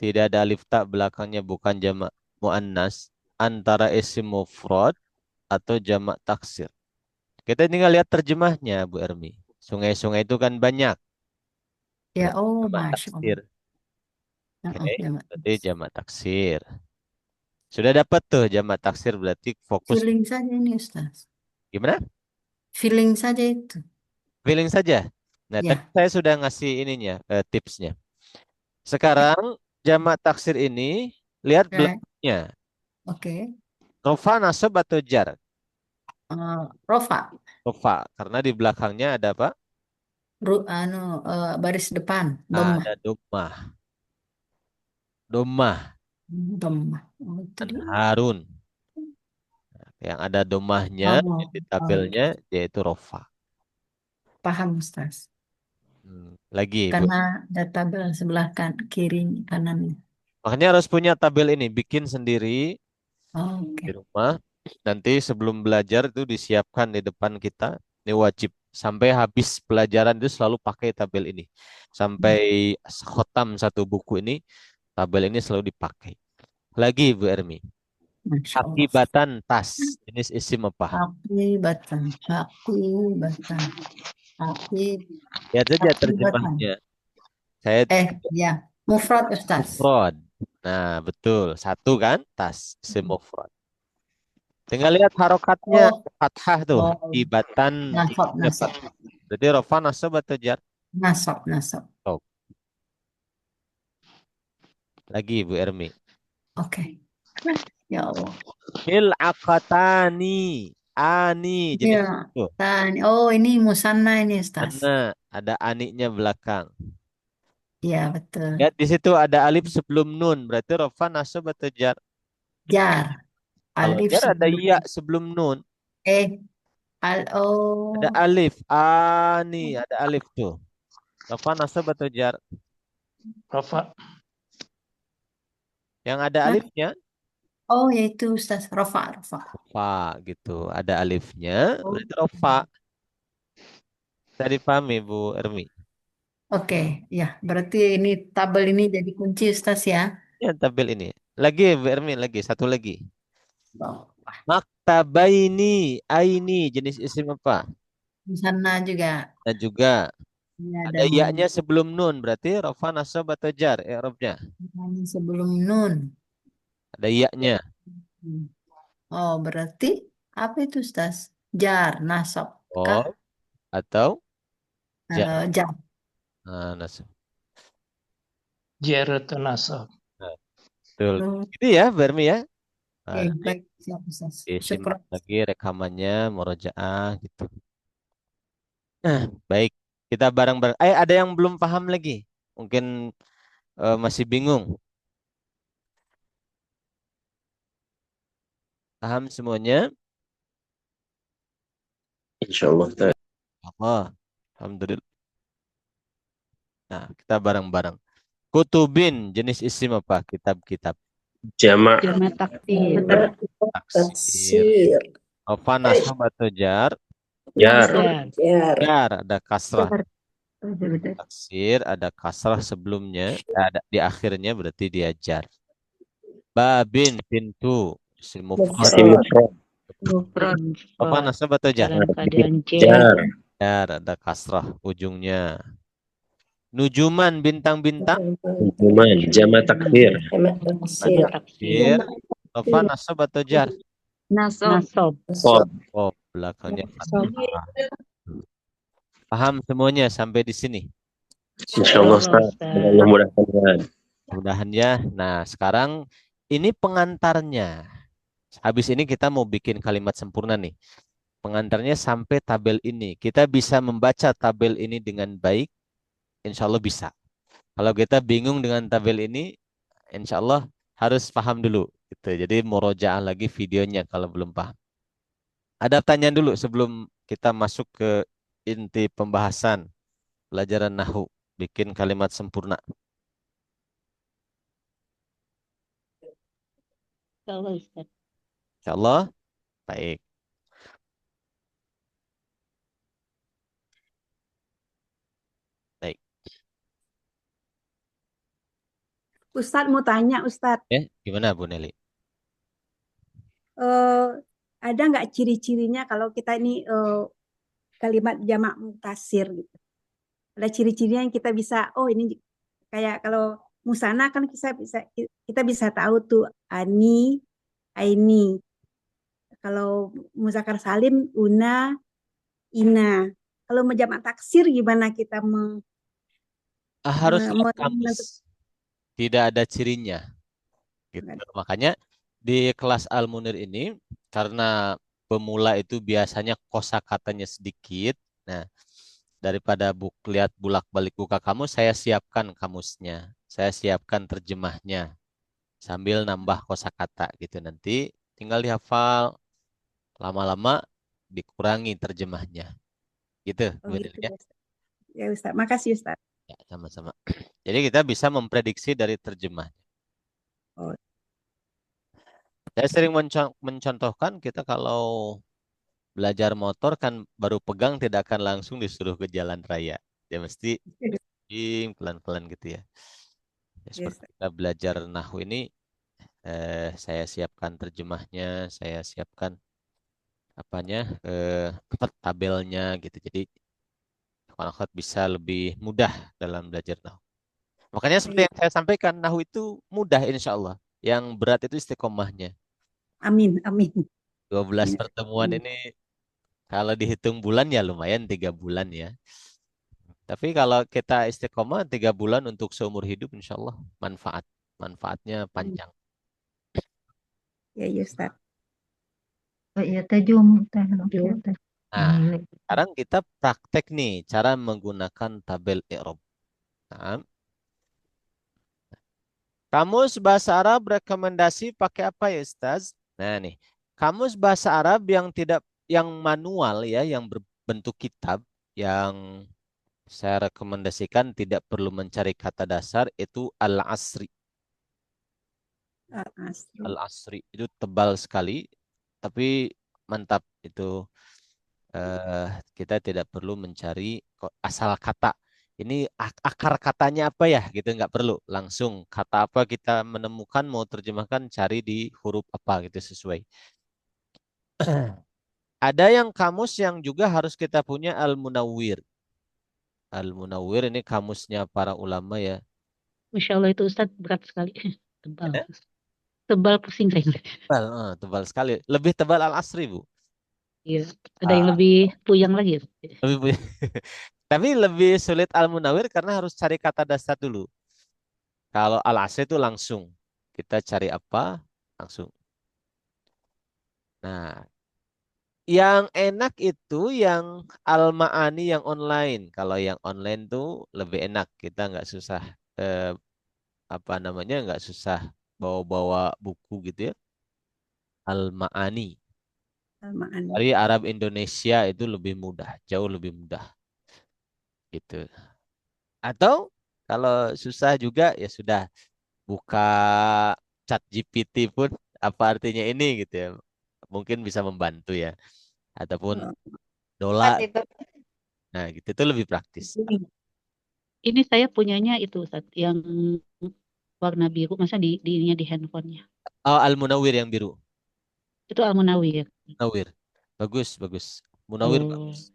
Tidak ada alif ta belakangnya bukan jamak muannas. Antara isim mufrad atau jamak taksir. Kita tinggal lihat terjemahnya, Bu Ermi. Sungai-sungai itu kan banyak. Ya, Berarti oh jamak Masya Allah. taksir. Oke, Jama berarti taksir. jamak taksir. Sudah dapat tuh jamak taksir berarti fokus. Feeling saja ini Ustaz. Gimana? Feeling saja itu. Feeling saja. Nah, tadi Ya, saya sudah ngasih ininya, tipsnya. Sekarang jamak taksir ini lihat right. belakangnya. Oke. Rofa, nasab atau jar? Rofa, Rofa, karena di belakangnya ada apa? baris depan, Nah, domah, ada domah. Domah, domah. Oh, itu dia. Harun. Yang ada domahnya Oh, di oh, tabelnya yaitu rofa. paham Ustaz. Lagi, Bu. Karena ada tabel sebelah kiri kanannya. Makanya harus punya tabel ini, bikin sendiri Oh, di oke. rumah. Nanti sebelum belajar itu disiapkan di depan kita. Ini wajib. Sampai habis pelajaran itu selalu pakai tabel ini. Sampai khotam satu buku ini, tabel ini selalu dipakai. Lagi, Bu Ermi. Masya Allah. Akibatan tas. Jenis isim apa? Akibatan, akibatan, Lihat saja akibatan. terjemahnya. Saya Ya, mufrad Ustaz. mufrad. Nah, betul. Satu kan? Tas. Isim mufrad. Tinggal lihat harokatnya. Oh, Fathah tuh. oh, Akibatan. nasab, nasab, Jadi rofa nasab atau jar? nasab, nasab. Oh. Lagi, Bu Ermi. Oke. Ya Allah. Fil akatani. Ani. Jenis Ya, itu. oh ini musanna ini Ustaz. Mana ada aniknya belakang. Iya, betul. Lihat di situ ada alif sebelum nun. Berarti rofa nasab atau jar? Jar. Kalau Alif jar ada sebelum. iya sebelum nun. Oh. Ada alif. Ani. Ada alif tuh. Rofa nasab atau jar? Rafa. Yang ada Hah? alifnya. Oh, yaitu Ustaz. Rofa, Rofa. Rofa gitu. Ada alifnya. Oh. Berarti rofa. Bisa dipahami, Bu Ermi? Oke, ya. Berarti ini tabel ini jadi kunci Ustaz ya. Ya, tabel ini. Lagi, Bu Ermi. Lagi. Satu lagi. Oh, Maktabaini. Aini. Jenis isim apa? musanna juga. Dan juga Ini ada ada iya-nya sebelum nun. Berarti rofa nasab atau jar. I'rabnya. sebelum nun. Ada iya-nya. Oh, berarti apa itu Ustaz? Jar, nasab. Kah? Oh. Atau jar. Jar. Nah, nasab. Jar atau nasab. Nah, betul. Oh, Itu ya, Bu Ermi ya. oke, Nah, baik. Siap, Ustaz. disimak Syukur. lagi rekamannya, murojaah gitu. Nah, baik. Kita bareng-bareng. Ada yang belum paham lagi? Mungkin masih bingung. Paham semuanya? Insyaallah. Allah. Alhamdulillah. Nah, kita bareng-barang. Kutubin, jenis isim apa? Kitab-kitab. Jamak. Taksir. Taksir. Taksir. Apa nasab atau jar? Jar. Jar. Jar. Jar ada kasrah. Jar. Oh, jar. Taksir ada kasrah sebelumnya, ada di akhirnya berarti dia jar. Babin pintu isim mufrad. Isim mufrad. Mufrad. Apa nasab atau jar? Dalam keadaan Jar. jar. Jar ada kasrah ujungnya. Nujuman bintang-bintang. Nujuman. Jama taksir. Jamak taksir. Taksir. Apa nasab atau jar? Nasob. Nasob. Sob. Oh, belakangnya fathah. Paham semuanya sampai di sini? Insyaallah Ustaz. Mudah-mudahan. Mudahan ya. Nah, sekarang ini pengantarnya. Habis ini kita mau bikin kalimat sempurna nih. Pengantarnya sampai tabel ini. Kita bisa membaca tabel ini dengan baik. Insya Allah bisa. Kalau kita bingung dengan tabel ini, insya Allah harus paham dulu. Gitu. Jadi murojaah lagi videonya kalau belum paham. Ada pertanyaan dulu sebelum kita masuk ke inti pembahasan pelajaran Nahwu. Bikin kalimat sempurna. Kalau Ustaz. Insya Allah. Baik. Baik. Ustadz mau tanya, Ustadz. Ya, gimana Bu Nelly? Ada nggak ciri-cirinya kalau kita ini kalimat jamak mutasir gitu? Ada ciri-cirinya yang kita bisa, oh ini kayak kalau musana kan kita bisa tahu tuh ani, aini. Kalau muzakkar salim, una, ina. Kalau mau jamak taksir gimana kita Harus lihat kamus. Tidak ada cirinya. Gitu. Makanya di kelas Al-Munir ini karena pemula itu biasanya kosakatanya sedikit. Nah, daripada lihat bulak-balik buka kamus, saya siapkan kamusnya. Saya siapkan terjemahnya. Sambil nambah kosakata gitu. Nanti tinggal dihafal. Lama-lama dikurangi terjemahnya. Gitu. Oh, gitu, ya. Ya Ustaz, makasih Ustaz. Ya, sama-sama. Jadi kita bisa memprediksi dari terjemahnya. Oh. Saya sering mencontohkan kita kalau belajar motor kan baru pegang tidak akan langsung disuruh ke jalan raya. Dia mesti pelan-pelan gitu ya. Seperti kita belajar Nahwu ini, saya siapkan terjemahnya, saya siapkan tabelnya gitu. Jadi anak bisa lebih mudah dalam belajar Nahwu. Makanya seperti yang saya sampaikan, Nahwu itu mudah insya Allah. Yang berat itu istiqomahnya. Amin, amin. 12 pertemuan ini kalau dihitung bulan ya lumayan 3 bulan ya. Tapi kalau kita istiqomah 3 bulan untuk seumur hidup insya Allah manfaatnya panjang. Ya, Ustaz. Nah, sekarang kita praktek nih cara menggunakan tabel i'rab. Nah, kamus bahasa Arab rekomendasi pakai apa ya Ustaz? Nah nih, kamus bahasa Arab yang manual ya, yang berbentuk kitab, yang saya rekomendasikan tidak perlu mencari kata dasar itu Al-Asri. Al-Asri itu tebal sekali, tapi mantap itu. Kita tidak perlu mencari asal kata. Ini akar katanya apa ya gitu, nggak perlu langsung kata apa kita menemukan mau terjemahkan cari di huruf apa gitu sesuai. Ada yang kamus yang juga harus kita punya Al-Munawwir. Al-Munawwir ini kamusnya para ulama ya. Masya Allah itu Ustadz berat sekali. Tebal. Tebal pusing saya. Tebal sekali. Lebih tebal Al-Asri Bu. Iya. Ada yang lebih puyang lagi. Lebih puyang. Tapi lebih sulit Al-Munawwir karena harus cari kata dasar dulu. Kalau Al-Asri itu langsung. Kita cari apa? Langsung. Nah, yang enak itu yang Al-Ma'ani yang online. Kalau yang online tuh lebih enak. Kita nggak susah nggak susah bawa-bawa buku gitu ya. Al-Ma'ani. Dari Arab Indonesia itu lebih mudah, jauh lebih mudah. Gitu. Atau kalau susah juga ya sudah buka ChatGPT pun apa artinya ini gitu ya. Mungkin bisa membantu ya. Ataupun dola. Itu. Nah, gitu itu lebih praktis. Ini saya punyanya itu Ustaz, yang warna biru, masa di ininya di handphonenya. Oh, Al-Munawwir yang biru. Itu Al-Munawwir. Munawwir. Bagus, bagus. Munawwir Oh. bagus.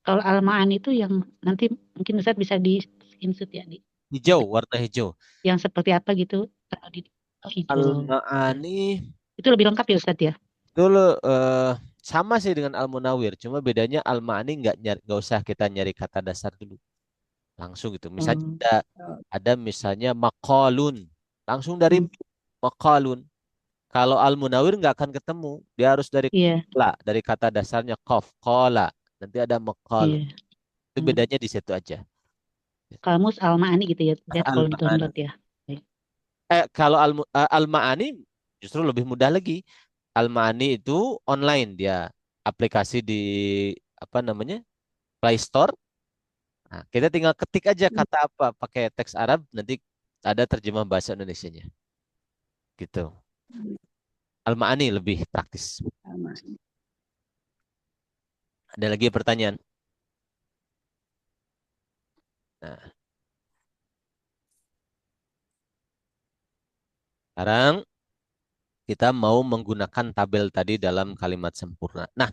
Kalau Al-Ma'an itu yang nanti mungkin Ustaz bisa di screenshot ya, di Hijau, warna hijau. yang seperti apa gitu. Kalau di hijau. Al-Ma'ani Itu lebih lengkap ya Ustaz ya. dulu sama sih dengan Al-Munawwir, cuma bedanya Al-Ma'ani nggak usah kita nyari kata dasar dulu. Langsung gitu. Misalnya ada misalnya maqalun. Langsung dari maqalun. Kalau Al-Munawwir nggak akan ketemu. Dia harus dari dari kata dasarnya qaf, qala. Nanti ada maqal. Itu bedanya di situ aja. Kamus Al-Ma'ani gitu ya. Lihat kalau di download ya. Kalau Al-Ma'ani justru lebih mudah lagi. Al-Ma'ani itu online dia. Aplikasi di apa namanya? Play Store. Nah, kita tinggal ketik aja kata apa pakai teks Arab, nanti ada terjemah bahasa Indonesianya. Gitu. Al-Ma'ani lebih praktis. Ada lagi pertanyaan? Nah. Sekarang kita mau menggunakan tabel tadi dalam kalimat sempurna. Nah,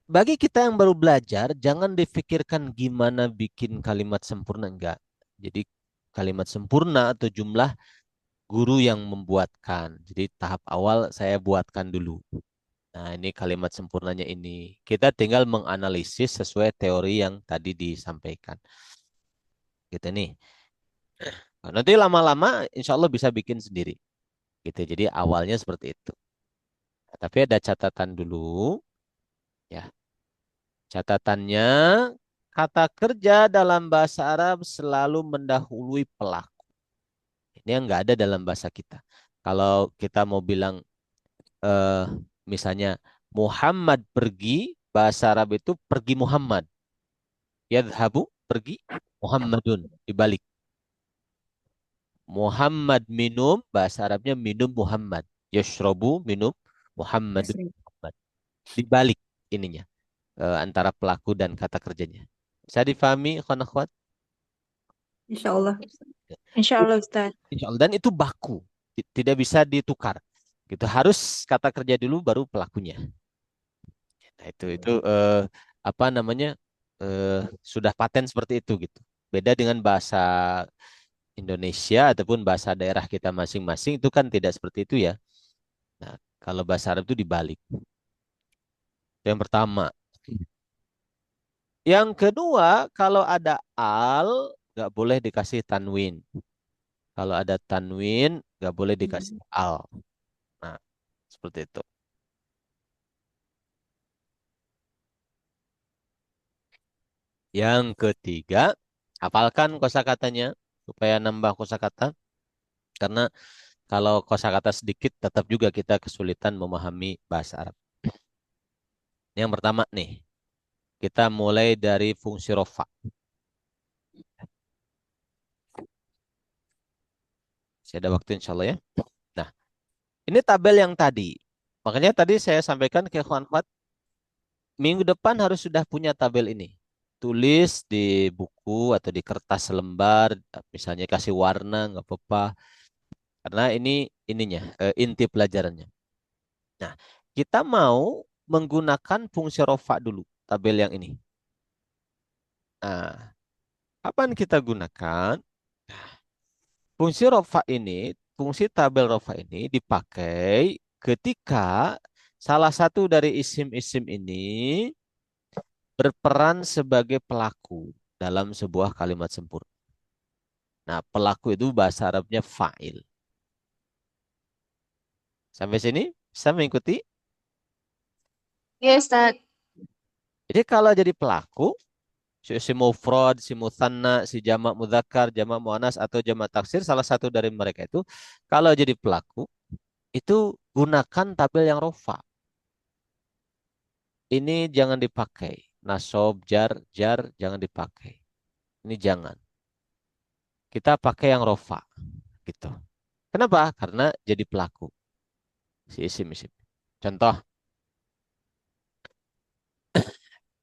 bagi kita yang baru belajar, jangan difikirkan gimana bikin kalimat sempurna, enggak. Jadi kalimat sempurna atau jumlah guru yang membuatkan. Jadi tahap awal saya buatkan dulu. Nah, ini kalimat sempurnanya ini. Kita tinggal menganalisis sesuai teori yang tadi disampaikan. Gitu nih. Nah, nanti lama-lama insya Allah bisa bikin sendiri. Gitu. Jadi awalnya seperti itu. Nah, tapi ada catatan dulu. Ya. Catatannya, kata kerja dalam bahasa Arab selalu mendahului pelaku. Ini yang nggak ada dalam bahasa kita. Kalau kita mau bilang misalnya Muhammad pergi, bahasa Arab itu pergi Muhammad. Yadhabu, pergi Muhammadun, dibalik. Muhammad minum, bahasa Arabnya minum Muhammad. Yashrobu, minum Muhammadun. Muhammad. Dibalik ininya. Antara pelaku dan kata kerjanya. Bisa difahami, ikhwan akhwat? Insya Allah. Insya Allah Ustaz. Insya Allah. Dan itu baku. Tidak bisa ditukar. Gitu. Harus kata kerja dulu baru pelakunya. Nah, itu apa namanya? Sudah paten seperti itu gitu. Beda dengan bahasa Indonesia ataupun bahasa daerah kita masing-masing itu kan tidak seperti itu ya. Nah, kalau bahasa Arab itu dibalik. Itu yang pertama. Yang kedua, kalau ada al, nggak boleh dikasih tanwin. Kalau ada tanwin, nggak boleh dikasih al. Nah, seperti itu. Yang ketiga, hafalkan kosakatanya supaya nambah kosakata. Karena kalau kosakata sedikit, tetap juga kita kesulitan memahami bahasa Arab. Yang pertama nih, kita mulai dari fungsi rofa. Masih ada waktu insya Allah ya. Nah, ini tabel yang tadi. Makanya tadi saya sampaikan ke Ikhwan Fat, minggu depan harus sudah punya tabel ini. Tulis di buku atau di kertas lembar, misalnya kasih warna, nggak apa-apa. Karena ini ininya, inti pelajarannya. Nah, kita mau menggunakan fungsi rofa dulu, tabel yang ini. Nah, kapan kita gunakan? Fungsi rofa ini, fungsi tabel rofa ini dipakai ketika salah satu dari isim-isim ini berperan sebagai pelaku dalam sebuah kalimat sempurna. Nah, pelaku itu bahasa Arabnya fa'il. Sampai sini bisa mengikuti? Ya Ustaz. Jadi kalau jadi pelaku, si mufrad, si mutsanna, si jamak mudzakkar, jamak muannas atau jamak taksir, salah satu dari mereka itu kalau jadi pelaku itu gunakan tabel yang rofa. Ini jangan dipakai. Nasob, jar jangan dipakai. Ini jangan. Kita pakai yang rofa gitu. Kenapa? Karena jadi pelaku si isim-isim. Contoh,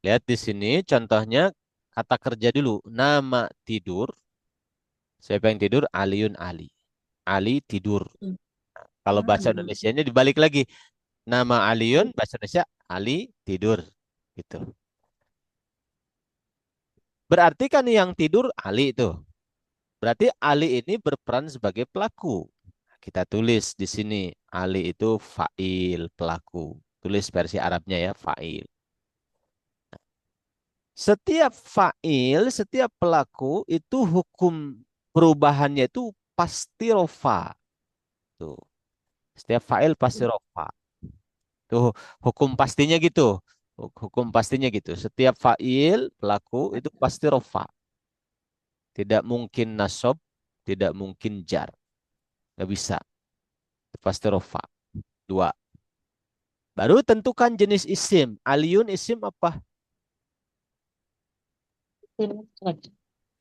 Lihat di sini contohnya kata kerja dulu. Nama tidur. Siapa yang tidur? Aliun Ali. Ali tidur. Kalau bahasa Indonesianya dibalik lagi. Nama Aliun, bahasa Indonesia Ali tidur. Gitu. Berarti kan yang tidur Ali itu. Berarti Ali ini berperan sebagai pelaku. Kita tulis di sini Ali itu fa'il, pelaku. Tulis versi Arabnya ya, fa'il. Setiap fa'il, setiap pelaku itu hukum perubahannya itu pasti rofa. Tuh. Setiap fa'il pasti rofa. Tuh hukum pastinya gitu. Hukum pastinya gitu. Setiap fa'il, pelaku itu pasti rofa. Tidak mungkin nasob, tidak mungkin jar. Nggak bisa. Itu pasti rofa. Dua. Baru tentukan jenis isim. Aliun isim apa?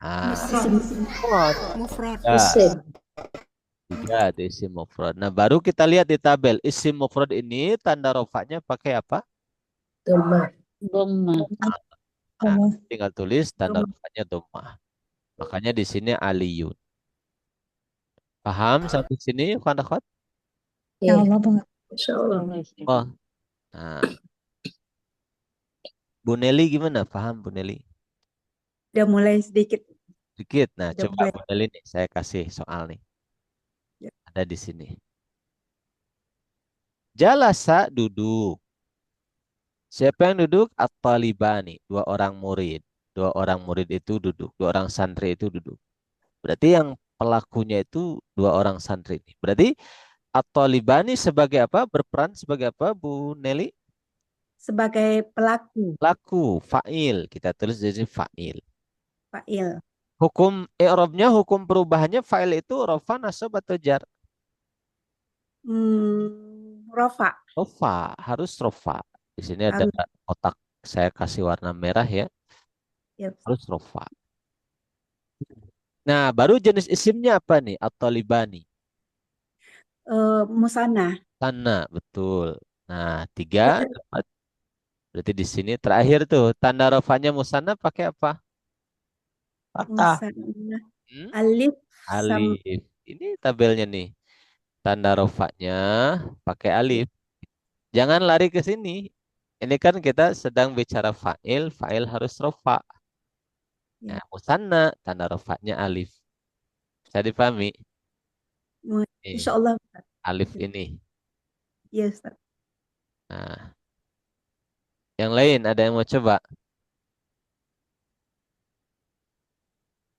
Ah, mufrad. Mufrad. Ya, Isim. tiga itu isim mufrad. Nah, baru kita lihat di tabel. Isim mufrad ini tanda rofaknya pakai apa? Doma. Dhamma. Nah, tinggal tulis tanda rofaknya dhammah. Makanya di sini aliyun. Paham sampai sini, Ikhwan akhwat? Ya Iya. Allah, Pak. Insya Allah. Oh, nah. Bu Nelly gimana? Paham Bu Nelly? Udah mulai sedikit. Sedikit. Nah, Udah coba mulai. Bu Nelly nih, saya kasih soal nih. Ya. Ada di sini. Jalasa duduk. Siapa yang duduk? At-talibani. Dua orang murid. Dua orang murid itu duduk. Dua orang santri itu duduk. Berarti yang pelakunya itu dua orang santri ini. Berarti At-talibani sebagai apa? Berperan sebagai apa, Bu Nelly? Sebagai pelaku, Pelaku, fa'il. Kita tulis di sini fa'il. fa'il. Hukum i'rabnya, hukum perubahannya fa'il itu rofa, nasab atau jar? Rofa. Rofa, harus rofa. Di sini ada Harus. kotak saya kasih warna merah ya. Ya. Harus rofa. Nah, baru jenis isimnya apa nih? At-talibani. Musana. Tanah, betul. Nah, tiga dapat. Berarti di sini terakhir tuh tanda rofanya musanna pakai apa? Patah. Musana. Hmm? Alif sama Alif. Ini tabelnya nih. Tanda rofanya pakai alif. Jangan lari ke sini. Ini kan kita sedang bicara fa'il. Fa'il harus rofa. ya. Nah, musanna tanda rofanya alif. Bisa dipahami? Insya Nih, Allah. alif ini. Ya, Ustaz. Nah, yang lain ada yang mau coba?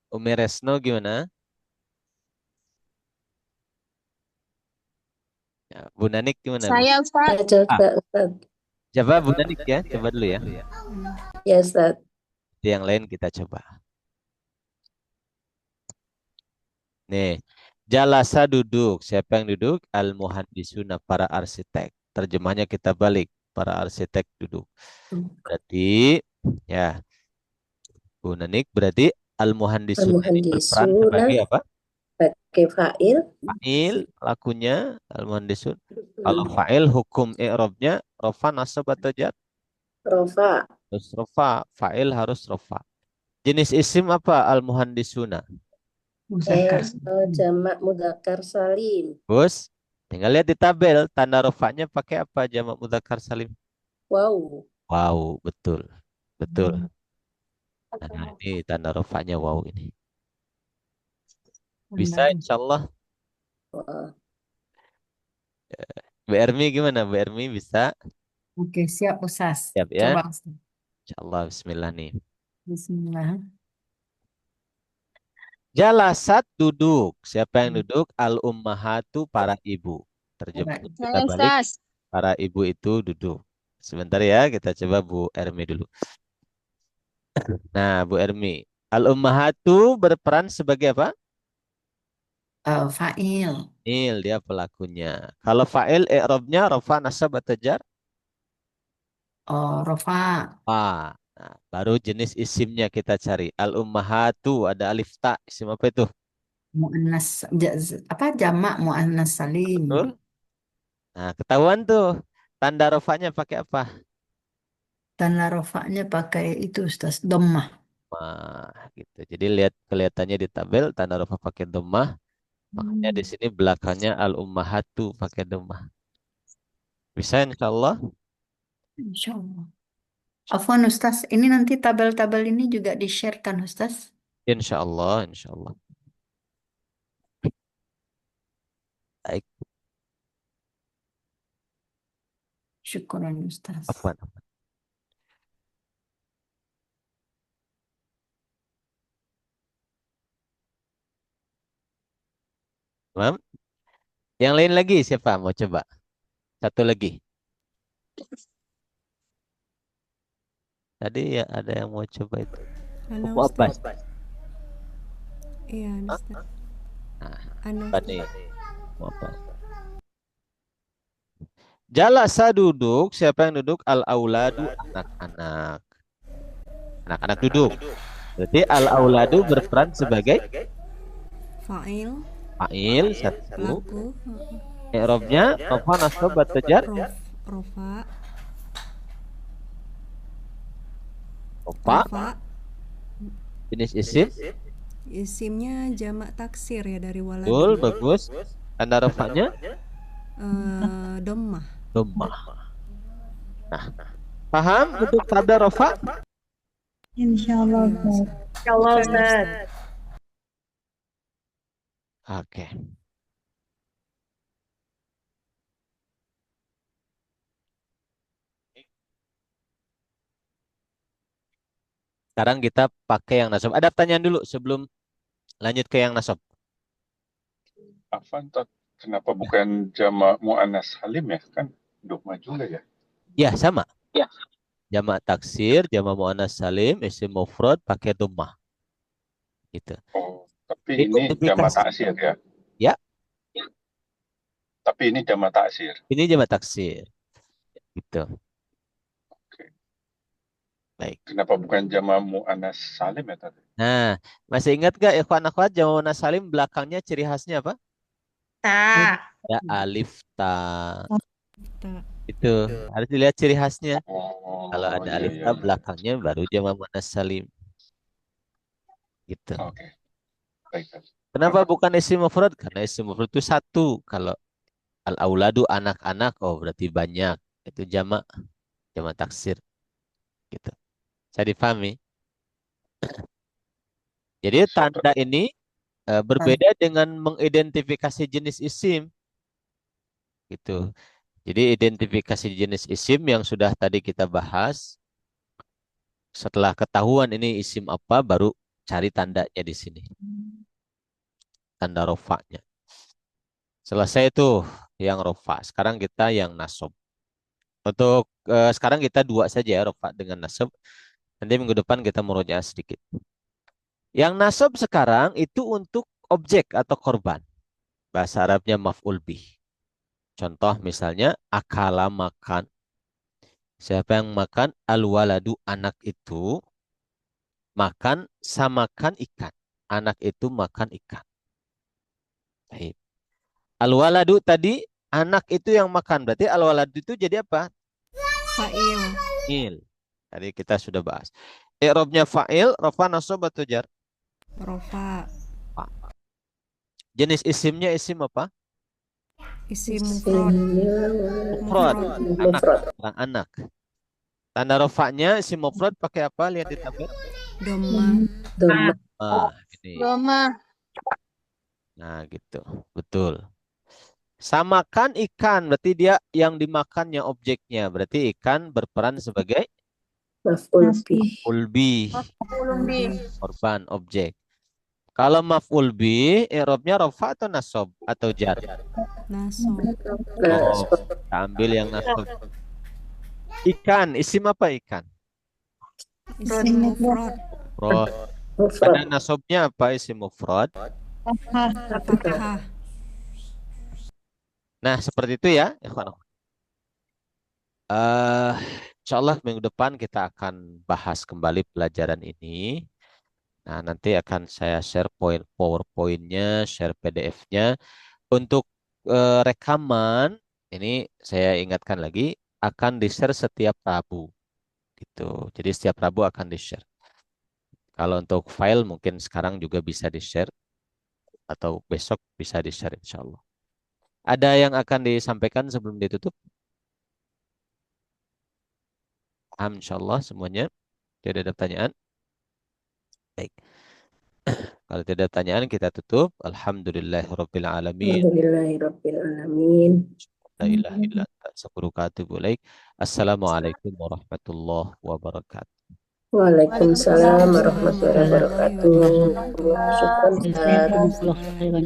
Umi Resno gimana? Ya, Bu Nanik gimana, Bu? Saya Ustaz. Ya, coba Ustaz. Coba Bu Nanik ya, coba dulu ya. Ya Ustaz. Yang lain kita coba. Nih, jalasa duduk. Siapa yang duduk? Al-muhandisuna, para arsitek. Terjemahnya kita balik. Para arsitek duduk. Berarti, ya, Bu Nanik, berarti al-muhandisuna ini berperan Al-muhandisuna sebagai apa? pakai fa'il. Fa'il, pelakunya al-muhandisun. Kalau fa'il, hukum i'rabnya rofa, nasab atau jar? Rofa. Harus rofa. Fa'il harus rofa. Jenis isim apa? Al-muhandisuna. Jamak mudzakkar salim. Bos, tinggal lihat di tabel. Tanda rofanya pakai apa? Jamak mudzakkar salim. Wow. Wow, betul. Betul. Nah, ini tanda rofanya wow ini. Bisa insya Allah. Wah. Bu Ermi gimana? Bu Ermi bisa? Oke, siap Ustaz. Siap ya? Coba Ustaz. Insya Allah. Bismillah nih. Bismillah. Jalasat duduk. Siapa yang duduk? Al-ummahatu, para ibu. Terjemah kita Saya balik. Ustaz. Para ibu itu duduk. Sebentar ya, kita coba Bu Ermi dulu. Nah, Bu Ermi. Al-ummahatu berperan sebagai apa? Fa'il. Fa'il, dia pelakunya. Kalau fa'il, i'rabnya rofa, nasab atau jar? Rofa. Nah, baru jenis isimnya kita cari. Al-ummahatu, ada alif ta. Isim apa itu? Mu'annas. Jamak mu'annas salim. Betul. Nah, ketahuan tuh. Tanda rofanya pakai apa? Tanda rofaknya pakai itu Ustaz, dhammah. Gitu. Jadi lihat kelihatannya di tabel tanda rofa pakai dhammah, makanya di sini belakangnya al-ummahatu pakai dhammah. Bisa insyaallah? Insya Allah. Afwan Ustaz, ini nanti tabel-tabel ini juga di-sharekan Ustaz. Insyaallah, insyaallah. Baik, Syukuran Ustaz. afwan. Tamam. Yang lain lagi siapa mau coba? Satu lagi. Tadi ya ada yang mau coba itu. Halo Mau apa? Ustaz. Iya, Ustaz. Nah, Anu, apa nih? Mau apa? Jalasa duduk, siapa yang duduk? Al-auladu, anak-anak. Anak-anak duduk. Berarti al-auladu berperan sebagai fa'il, fa'il satu. pelaku, I'rabnya rafa nasab atau jar? rofa, Rafa, rofa, jenis isim. isimnya jamak taksir ya dari walad. Betul, bagus. Tanda rafanya Dhammah. dhammah. Nah, paham untuk tanda rafa? Insyaallah Ustaz. Insyaallah Ustaz. Oke. Sekarang kita pakai yang nasab. Ada pertanyaan dulu sebelum lanjut ke yang nasab. Afan, kenapa bukan jamak muannas salim ya? Kan dogma juga ya. Ya, sama. Ya. Jamak taksir, jamak muannas salim, isim mufrad pakai dhammah. Gitu. Oh, tapi ini jamak taksir ya. Ya. Tapi ini jamak taksir. Ini jamak taksir. Gitu. Oke. Baik. Kenapa bukan jamak muannas salim ya tadi? Nah, masih ingat gak ikhwan akhwat jamak muannas salim belakangnya ciri khasnya apa? Ta. Ya, alif ta. Ta. Itu harus dilihat ciri khasnya. Oh, Kalau ada iya, alif iya, ta iya. belakangnya baru jamak muannas salim. Gitu. Oke. Baik. Kenapa bukan isim mufrad? Karena isim mufrad itu satu. Kalau al-auladu anak-anak, oh berarti banyak. Itu jamak taksir. Gitu. Saya difahami. Jadi tanda ini berbeda dengan mengidentifikasi jenis isim. Gitu. Jadi identifikasi jenis isim yang sudah tadi kita bahas. Setelah ketahuan ini isim apa, baru cari tandanya di sini. Tanda rofaknya. Selesai itu yang rofa. Sekarang kita yang nasab. Untuk sekarang kita dua saja ya, rofa dengan nasab. Nanti minggu depan kita murojaah sedikit. Yang nasab sekarang itu untuk objek atau korban. Bahasa Arabnya maf'ul bih. Contoh misalnya akala makan. Siapa yang makan? Al-waladu, anak itu makan samakan ikan. Anak itu makan ikan. Baik. Al-waladu tadi anak itu yang makan. Berarti al-waladu itu jadi apa? Fa'il. Fa'il. Tadi kita sudah bahas. I'rabnya fa'il, rafa nasab atau jar? Rofa. Jenis isimnya isim apa? Isim mufrad. Mufrad. Anak. Tanda rofaknya isim mufrad pakai apa? Lihat di tabel. Dhammah. Ini. Dhammah. Nah, gitu. Betul. Samakan ikan, berarti dia yang dimakannya objeknya. Berarti ikan berperan sebagai maf'ul bih. Korban, objek. Kalau maf'ul bih, i'rabnya rafa atau nasab atau jar? Nasab. Oh, kita ambil yang nasab. Ikan, isim apa ikan? Isim mufrad. Mufrad. Pada nasabnya apa isim mufrad? Fathah. Nah, seperti itu ya, ikhwan. Insyaallah minggu depan kita akan bahas kembali pelajaran ini. Nah, nanti akan saya share PowerPoint-nya, share PDF-nya. Untuk rekaman, ini saya ingatkan lagi, akan di-share setiap Rabu. Gitu. Jadi setiap Rabu akan di-share. Kalau untuk file mungkin sekarang juga bisa di-share atau besok bisa di-share insya Allah. Ada yang akan disampaikan sebelum ditutup? Paham insya Allah semuanya? Tidak ada pertanyaan? Baik. Kalau tidak ada pertanyaan kita tutup. Alhamdulillahirabbil alamin. Alhamdulillahirabbil alamin. La ilaha illa anta astaghfiruka wa atubu ilaik. Assalamualaikum warahmatullahi wabarakatuh. Waalaikumsalam warahmatullahi wabarakatuh. Syukran Ustaz. Jazakumullah khairan.